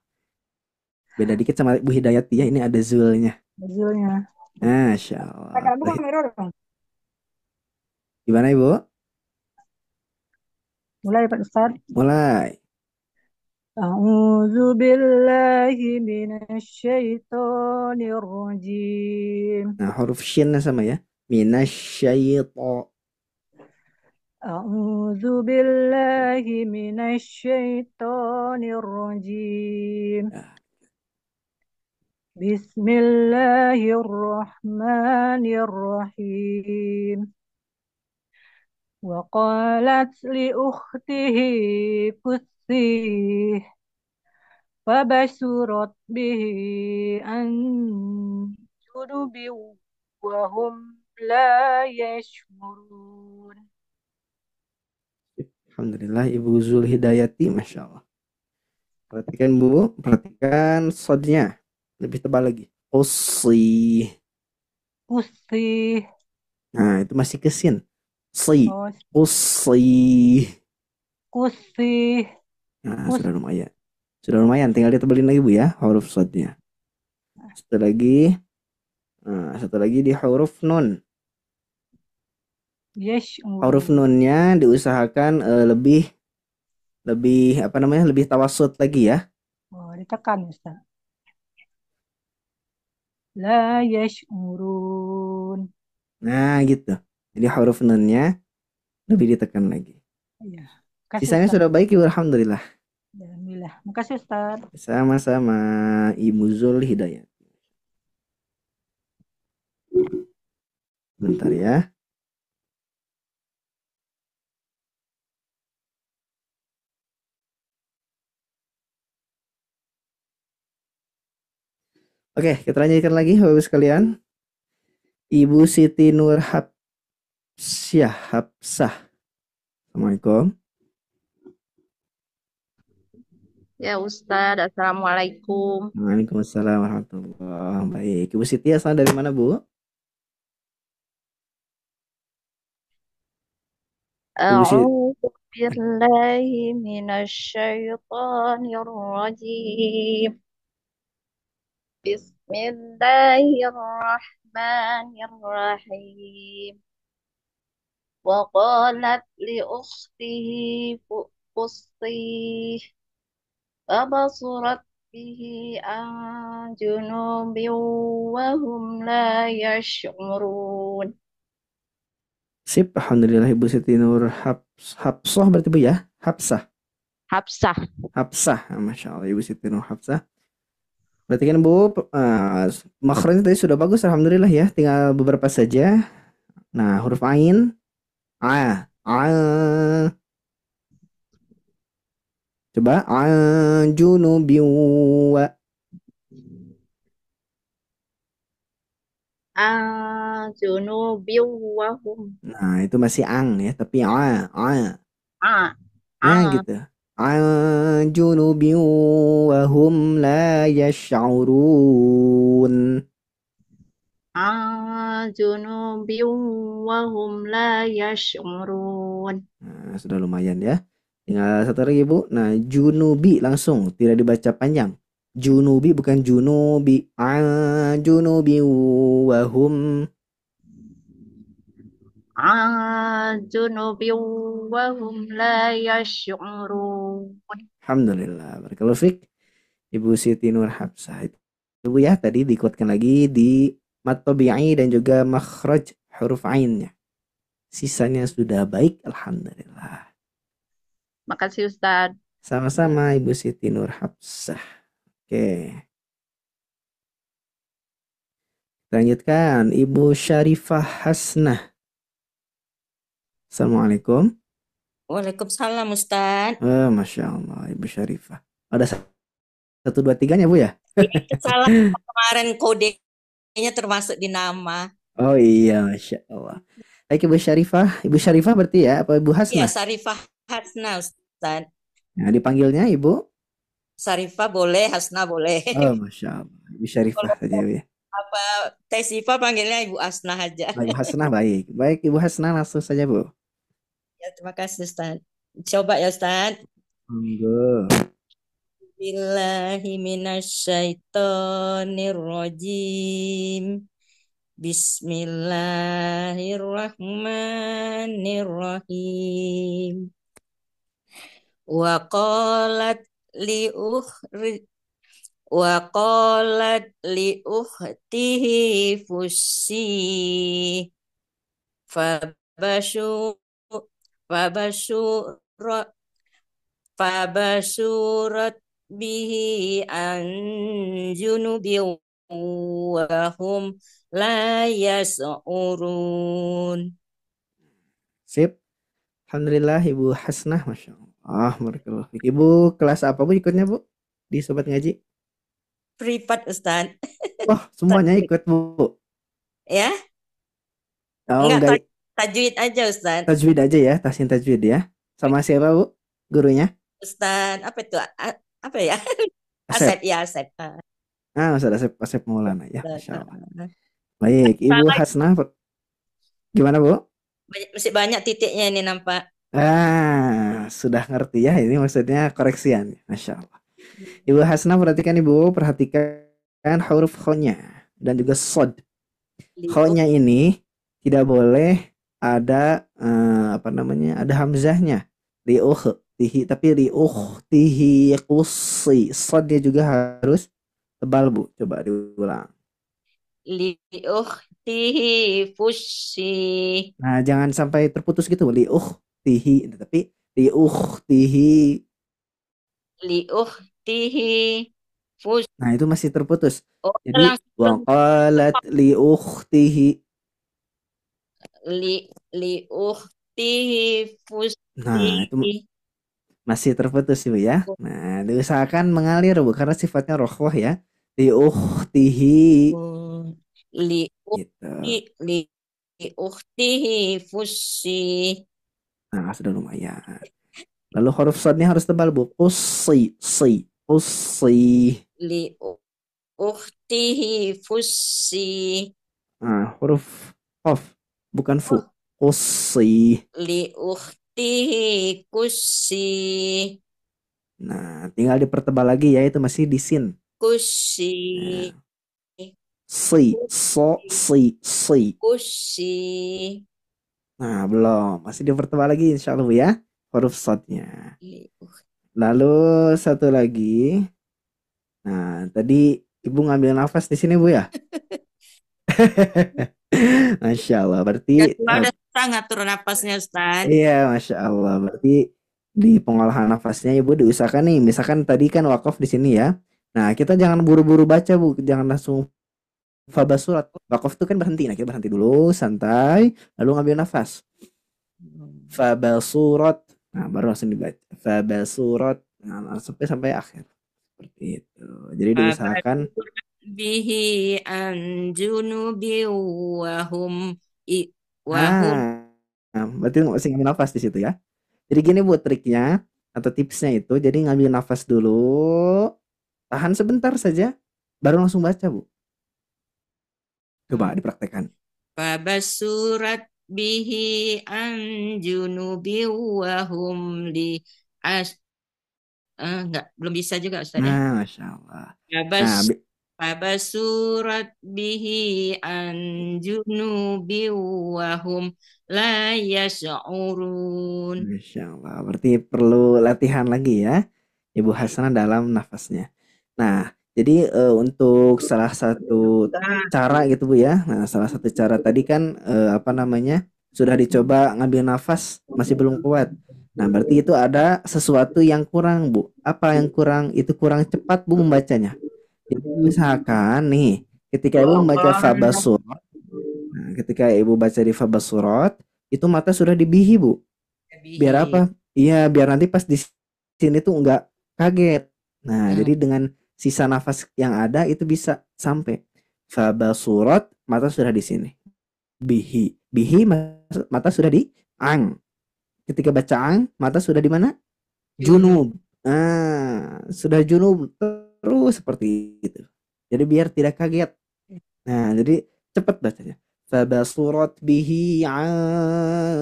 Beda dikit sama Ibu Hidayati ya. Ini ada Zulnya. Judulnya. Masya Allah. Kakak bukan mirror dong. Gimana Ibu? Mulai Pak Ustaz. Mulai. A'udzu billahi minasyaitonir rajim. Nah, huruf shinnya sama ya. Minasyaito. A'udzu billahi minasyaitonir rajim. Bismillahirrahmanirrahim. Wa qalat li ukhtihi qussih fabasurat bihi an junubi wa hum la yashmurun. Alhamdulillah Ibu Zul Hidayati. Masya Allah. Perhatikan Bu. Perhatikan sodnya. Lebih tebal lagi. Usi. Qussih. Nah, itu masih kesin. Si. Oh, Usi. qussih. Nah, sudah lumayan. Sudah lumayan. Tinggal ditebelin lagi Bu ya. Huruf sodnya. Satu lagi. Nah, satu lagi di huruf nun. Huruf nunnya diusahakan lebih apa namanya? Lebih tawasud lagi ya. Oh, ditekan Ustaz. La yash'urun. Nah, gitu. Jadi huruf nunnya lebih ditekan lagi. Iya. Kasih Sisanya Ustaz. sudah baik Ibu, alhamdulillah. Alhamdulillah. Makasih Ustaz. Sama-sama Ibu Zul Hidayat. Bentar ya. Oke, kita lanjutkan lagi Bapak Ibu sekalian. Ibu Siti Nur Hapsah. Assalamualaikum. Ya Ustadz, Assalamualaikum. Waalaikumsalam warahmatullahi wabarakatuh. Baik, Ibu Siti asal dari mana Bu? Ibu Siti. A'udzu billahi minasyaitonir rajim. Bismillahirrahmanirrahim. وقالت لأخته قصيه فبصرت به عن جنوب وهم لا يشعرون. Sip, alhamdulillah Ibu Siti Nur Hapsah berarti Bu ya? Hapsah. Hafsah. Masya Allah Ibu Siti Nur Hapsah. Berarti kan Bu, makhrajnya tadi sudah bagus alhamdulillah ya. Tinggal beberapa saja. Nah, huruf ain, a. Coba junubi wa. Junubi wahum. Nah, itu masih ang ya, tapi A. Ya gitu. Junubi wa hum la yash'urun. Junubi wahum la yash'urun. Nah, sudah lumayan ya. Tinggal satu lagi Bu. Nah, junubi langsung, tidak dibaca panjang. Junubi bukan junubi. Junubi wa hum. Junubi wahum la yash'urun. Alhamdulillah. Barakallahu fik. Ibu Siti Nur Hapsah. Itu Bu ya, tadi dikuatkan lagi di mat tabi'i dan juga makhraj huruf ainnya. Sisanya sudah baik, alhamdulillah. Makasih Ustadz. Sama-sama Ibu Siti Nur Hapsah. Oke. Lanjutkan Ibu Syarifah Hasnah. Assalamualaikum. Waalaikumsalam Ustaz. Masya Allah Ibu Syarifah. Ada 1, 2, 3-nya Bu ya? Salah kemarin kodenya termasuk di nama. Oh iya, Masya Allah. Baik Ibu Syarifah. Ibu Syarifah berarti ya? Apa Ibu Iya, Hasnah? Sarifah Hasna Ustaz. Nah, dipanggilnya Ibu? Sarifah boleh, Hasna boleh. Oh, Masya Allah. Ibu Syarifah saja ya. Apa Teh Sifa panggilnya Ibu Asna aja. Ibu Hasnah baik. Baik Ibu Hasnah langsung saja Bu. Ya, terima kasih Ustaz. Coba ya Ustaz. Monggo. Billahi minasyaitonirrajim. Bismillahirrahmanirrahim. Wa qalat li ukhtihi fusi fabasurat bihi an junubi wa hum la yas'urun. Sip. Alhamdulillah Ibu Hasnah, Masya Allah. Barakallahu fik. Ibu kelas apa Bu ikutnya Bu? Di Sobat Ngaji? Privat Ustaz. Oh, semuanya ikut Bu. Ya? Oh, Enggak, tajwid aja Ustaz. Tajwid aja ya, tahsin tajwid ya. Sama siapa Bu? Gurunya? Ustaz, apa itu? Apa ya? Asep. Asep. Ustaz Asep Maulana ya, Masya Allah. Baik, Ibu Hasnah. Gimana Bu? Masih banyak titiknya ini nampak. Sudah ngerti ya, ini maksudnya koreksian. Masya Allah. Ibu Hasnah perhatikan huruf kho-nya dan juga sod. Kho-nya ini tidak boleh ada ada hamzahnya. Liukhtihi, tapi liukhtihi qussi. Sodnya juga harus tebal Bu. Coba diulang. Liukhtihi fusi. Nah, jangan sampai terputus gitu. Liukhtihi, tapi liukhtihi. Fusi. Nah, itu masih terputus. Jadi waqalat liukhtihi. Liukhtihi fusi. Nah, itu masih terputus Bu ya. Nah, diusahakan mengalir Bu karena sifatnya rokhwah ya. Liukhtihi. Liukhtihi fusi. Nah, sudah lumayan. Lalu huruf sodnya harus tebal Bu. Qussi. Liukhtihi fusi. Nah, huruf qaf bukan fu. Qussi. Liukhtihi kusi. Nah, tinggal dipertebal lagi ya, itu masih di sin. Kusi. Si. Kusi. Nah, Nah, belum. Masih dipertebal lagi insya Allah Bu ya. Huruf sodnya. Lalu satu lagi. Nah, tadi Ibu ngambil nafas di sini Bu ya. Masya Allah. Berarti Udah susah ngatur napasnya Ustaz. iya, Masya Allah. Berarti di pengolahan nafasnya Ibu diusahakan nih. Misalkan tadi kan wakaf di sini ya. Nah, kita jangan buru-buru baca Bu. Jangan langsung faba surat. Wakaf itu kan berhenti. Nah, kita berhenti dulu, santai, lalu ngambil nafas. Faba surat. Nah, baru langsung dibaca. Faba surat. Nah, sampai akhir. Seperti itu. Jadi diusahakan bihi an junubi wahum wahum. Berarti masih ngambil nafas di situ ya. Jadi gini Bu triknya atau tipsnya itu, jadi ngambil nafas dulu, tahan sebentar saja, baru langsung baca Bu. Coba dipraktekkan. Fabasurat bihi an junubi wahum li enggak, belum bisa juga Ustaz ya. Nah, Masya Allah. Fabasurat bihi an junubi wahum la yash'urun. Masya Allah. Berarti perlu latihan lagi ya Ibu Hasanah dalam nafasnya. Nah, jadi untuk salah satu cara gitu Bu ya. Nah, salah satu cara tadi kan sudah dicoba ngambil nafas masih belum kuat. Nah, berarti itu ada sesuatu yang kurang Bu. Apa yang kurang? Itu kurang cepat Bu membacanya. Jadi misalkan nih, ketika Ibu membaca faba surat, nah, ketika Ibu baca di faba surat, itu mata sudah dibihi Bu. Biar apa? Iya, biar nanti pas di sini tuh enggak kaget. Nah, jadi dengan sisa nafas yang ada itu bisa sampai faba surat, mata sudah di sini. Bihi mata sudah di ang. Ketika baca ang, mata sudah di mana? Junub. Sudah junub terus seperti itu. Jadi biar tidak kaget. Nah, jadi cepat bacanya. Fabasurat bihi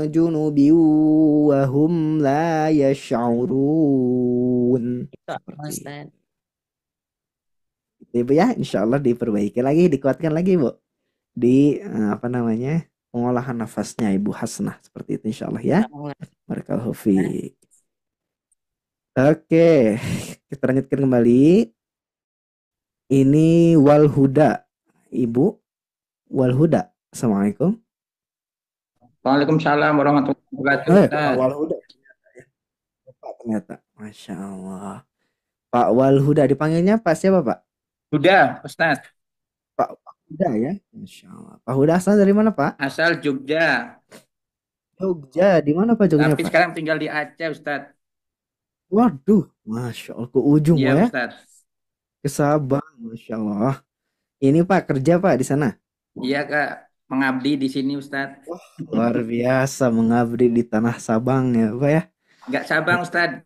junubi wa hum la yash'urun. Ibu ya, insya Allah diperbaiki lagi, dikuatkan lagi Bu. Di pengolahan nafasnya Ibu Hasanah seperti itu insya Allah ya. Barakallahu fiik. Oke, kita lanjutkan kembali. Ini wal huda, Ibu wal huda. Assalamualaikum. Waalaikumsalam warahmatullahi wabarakatuh. Pak wal huda. Pak ternyata, Masya Allah. Pak wal huda dipanggilnya Pak siapa Pak? Huda, Ustaz. Pak Huda ya, Masya Allah. Pak Huda asal dari mana Pak? Asal Jogja. Jogja, di mana Pak Jogja Tapi Pak? sekarang tinggal di Aceh Ustaz. Waduh, Masya Allah, ke ujung Iya, ya. Ustaz. Ke Sabang, Masya Allah. Ini Pak kerja Pak di sana? Iya Kak, mengabdi di sini Ustaz. Luar biasa mengabdi di tanah Sabang ya Pak ya. Enggak Sabang Ustaz.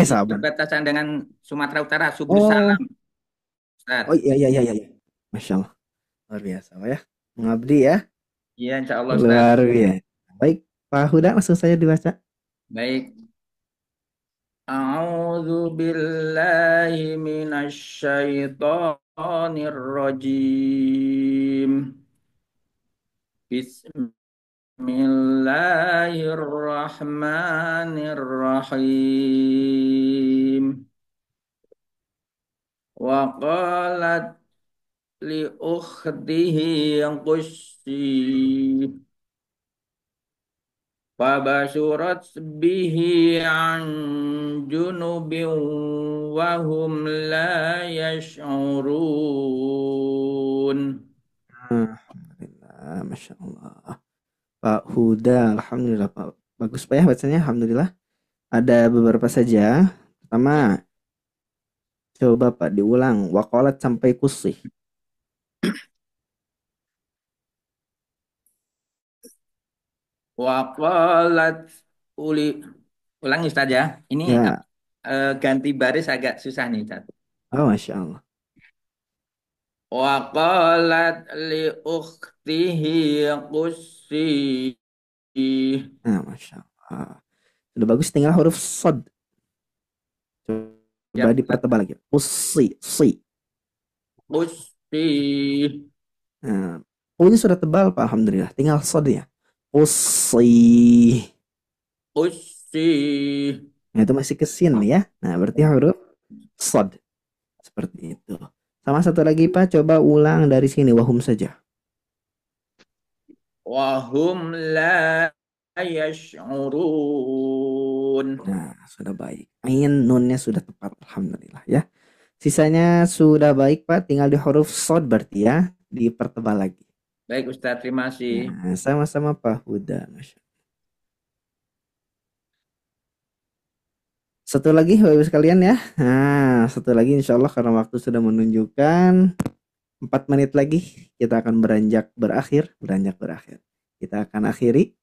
Sabang. Berbatasan dengan Sumatera Utara, Subur Salam. Ustaz. Oh iya. Masya Allah. Luar biasa Pak ya. Mengabdi ya. Iya, insya Allah Ustaz. Luar biasa. Baik, Pak Huda langsung saja dibaca. Baik. A'udzu billahi minasy syaithanir rajim. Bismillahirrahmanirrahim. Wa qalat li ukhtihi qussi fabasurat bihi an junubin wa hum la yash'urun. Alhamdulillah, Masya Allah. Pak Huda, Alhamdulillah Pak. Bagus Pak ya bacanya, Alhamdulillah. Ada beberapa saja. Pertama, coba Pak diulang. Waqalat sampai kusih. Waqalat ulangi Ustaz ya. Ini ya. Ganti baris agak susah nih Ustaz. Oh, Masya Allah. Waqalat li ukhtihi qussi. Nah, Masya Allah. Sudah bagus, tinggal huruf sod. Coba dipertebal lagi. Qussi. Qussi. Nah, ini sudah tebal Pak, Alhamdulillah. Tinggal sod ya. Usi. Usi. Nah, itu masih kesin ya. Nah, berarti huruf sod. Seperti itu. Sama satu lagi Pak, coba ulang dari sini wahum saja. Wahum la yash'urun. Nah, sudah baik. Ain nunnya sudah tepat, alhamdulillah ya. Sisanya sudah baik Pak, tinggal di huruf sod berarti ya, dipertebal lagi. Baik Ustaz, terima kasih. Nah, sama-sama Pak Huda. Masya. Satu lagi Bapak Ibu sekalian ya. Nah, satu lagi insya Allah karena waktu sudah menunjukkan 4 menit lagi kita akan beranjak berakhir. Kita akan akhiri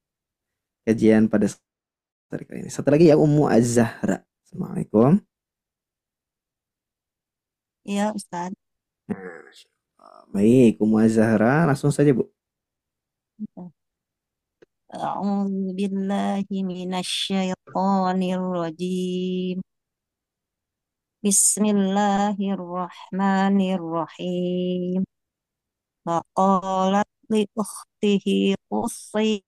kajian pada hari kali ini. Satu lagi ya Ummu Az-Zahra. Assalamualaikum. Iya, Ustaz. Nah, baik, Ummu Az-Zahra langsung saja Bu. A'udzu billahi minasyaitonir rajim. Bismillahirrahmanirrahim. Faqalat li ukhtihi qussi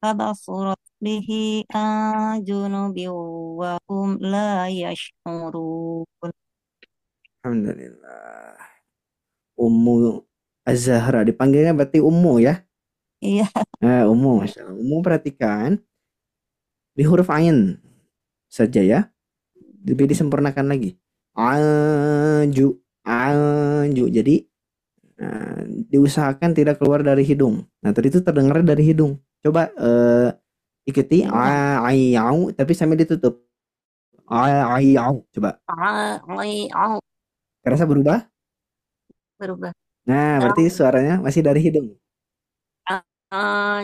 fabasurat bihi an junubin wa hum la yash'urun. Alhamdulillah. Ummu Az-Zahra dipanggilnya berarti Ummu ya. Iya. Ummu, Masya Allah. Ummu perhatikan di huruf ain saja ya. Lebih disempurnakan lagi. Anju. Jadi diusahakan tidak keluar dari hidung. Nah tadi itu terdengar dari hidung. Coba ikuti ayau tapi sambil ditutup. Ayau. Coba. Ayau. Terasa berubah? Berubah. Nah berarti suaranya masih dari hidung.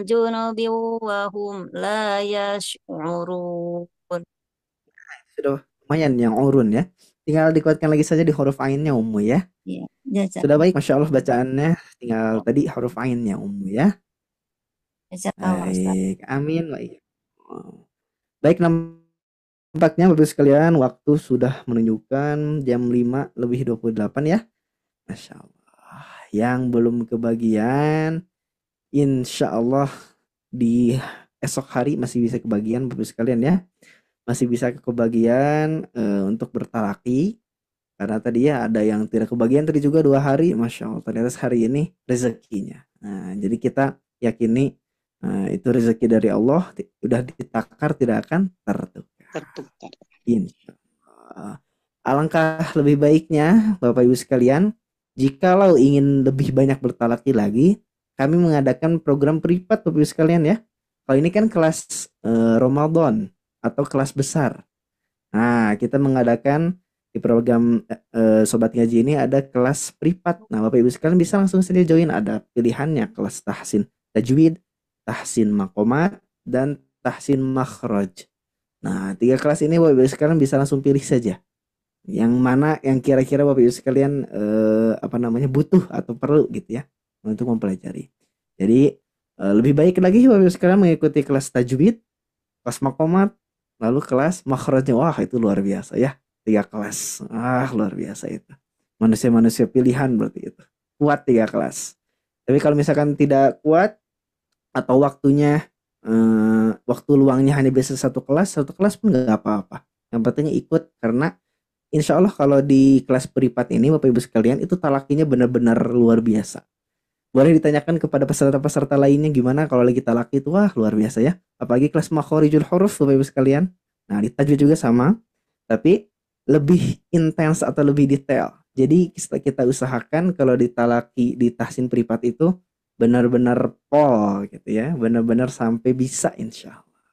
Junubin wa hum la yash'urun. Sudah lumayan yang urun ya. Tinggal dikuatkan lagi saja di huruf ainnya Ummu ya. Iya. Sudah baik Masya Allah bacaannya. Tinggal tadi huruf ainnya Ummu ya. Baik. Amin. Baik, nampaknya Bapak sekalian waktu sudah menunjukkan jam 5 lebih 28 ya. Masya Allah. Yang belum kebagian insya Allah di esok hari masih bisa kebagian Bapak sekalian ya. Masih bisa kebagian untuk bertalaki. Karena tadi ya ada yang tidak kebagian tadi juga 2 hari. Masya Allah ternyata hari ini rezekinya. Nah, jadi kita yakini itu rezeki dari Allah. Udah ditakar tidak akan tertukar. Insya Allah. Alangkah lebih baiknya Bapak Ibu sekalian, jikalau ingin lebih banyak bertalaki lagi, kami mengadakan program privat Bapak Ibu sekalian ya. Kalau ini kan kelas Ramadan atau kelas besar. Nah, kita mengadakan di program Sobat Ngaji ini ada kelas privat. Nah, Bapak Ibu sekalian bisa langsung saja join. Ada pilihannya kelas tahsin tajwid, tahsin maqamat, dan tahsin makhraj. Nah, 3 kelas ini Bapak Ibu sekalian bisa langsung pilih saja. Yang mana yang kira-kira Bapak Ibu sekalian butuh atau perlu gitu ya untuk mempelajari. Jadi lebih baik lagi Bapak Ibu sekalian mengikuti kelas tajwid, kelas maqamat, lalu kelas makhrajnya. Wah, itu luar biasa ya. 3 kelas. Luar biasa itu. Manusia-manusia pilihan berarti itu. Kuat 3 kelas. Tapi kalau misalkan tidak kuat atau waktunya waktu luangnya hanya bisa 1 kelas pun nggak apa-apa. Yang penting ikut karena insya Allah kalau di kelas privat ini Bapak Ibu sekalian itu talakinya benar-benar luar biasa. Boleh ditanyakan kepada peserta-peserta lainnya gimana kalau lagi talaki itu. Wah, luar biasa ya. Apalagi kelas makhorijul huruf Bapak Ibu sekalian. Nah, di tajwid juga sama, tapi lebih intens atau lebih detail. Jadi kita usahakan kalau di talaki di tahsin privat itu benar-benar pol gitu ya, benar-benar sampai bisa insya Allah.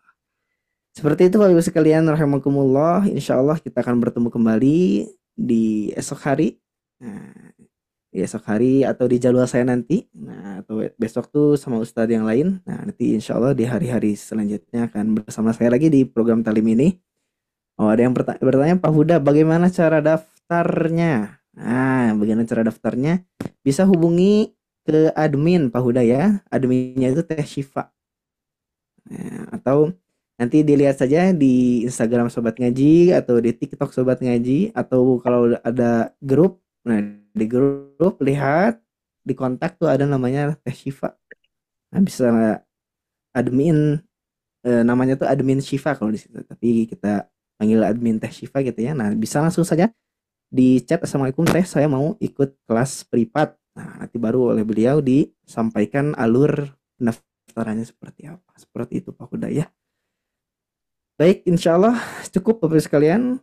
Seperti itu Bapak Ibu sekalian rahimakumullah. Insya Allah kita akan bertemu kembali di esok hari. Nah, di esok hari atau di jadwal saya nanti. Nah, atau besok tuh sama ustadz yang lain. Nah, nanti insya Allah di hari-hari selanjutnya akan bersama saya lagi di program talim ini. Oh, ada yang bertanya Pak Huda, bagaimana cara daftarnya? Nah, bagaimana cara daftarnya? Bisa hubungi ke admin Pak Huda ya. Adminnya itu Teh Syifa. Nah, atau nanti dilihat saja di Instagram Sobat Ngaji atau di TikTok Sobat Ngaji, atau kalau ada grup, nah di grup lihat di kontak tuh ada namanya Teh Syifa. Nah, bisa admin namanya tuh admin Syifa kalau di situ. Tapi kita panggil admin Teh Syifa gitu ya. Nah, bisa langsung saja di chat, assalamualaikum Teh, saya mau ikut kelas privat. Nah, nanti baru oleh beliau disampaikan alur pendaftarannya seperti apa. Seperti itu Pak Huda ya. Baik, insya Allah cukup Bapak sekalian.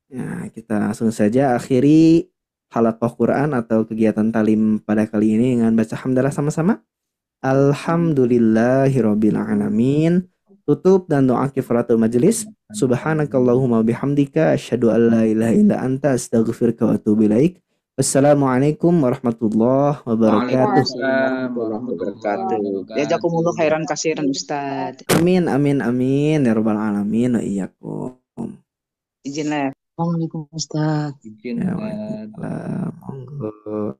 Nah, kita langsung saja akhiri halaqah Quran atau kegiatan talim pada kali ini dengan baca hamdalah sama-sama. Alhamdulillahirabbil alamin. Tutup dan doa kifaratul majelis. Subhanakallahumma bihamdika asyhadu an la ilaha illa anta astaghfiruka wa atubu ilaik. Wassalamualaikum warahmatullahi wabarakatuh. Waalaikumsalam warahmatullahi wabarakatuh. Jazakumullah khairan kasiran Ustaz. Amin amin amin ya rabbal alamin wa iyyakum. Izin lah. Assalamualaikum Ustaz. Izin, Ya, Ustaz. waalaikumsalam. Monggo.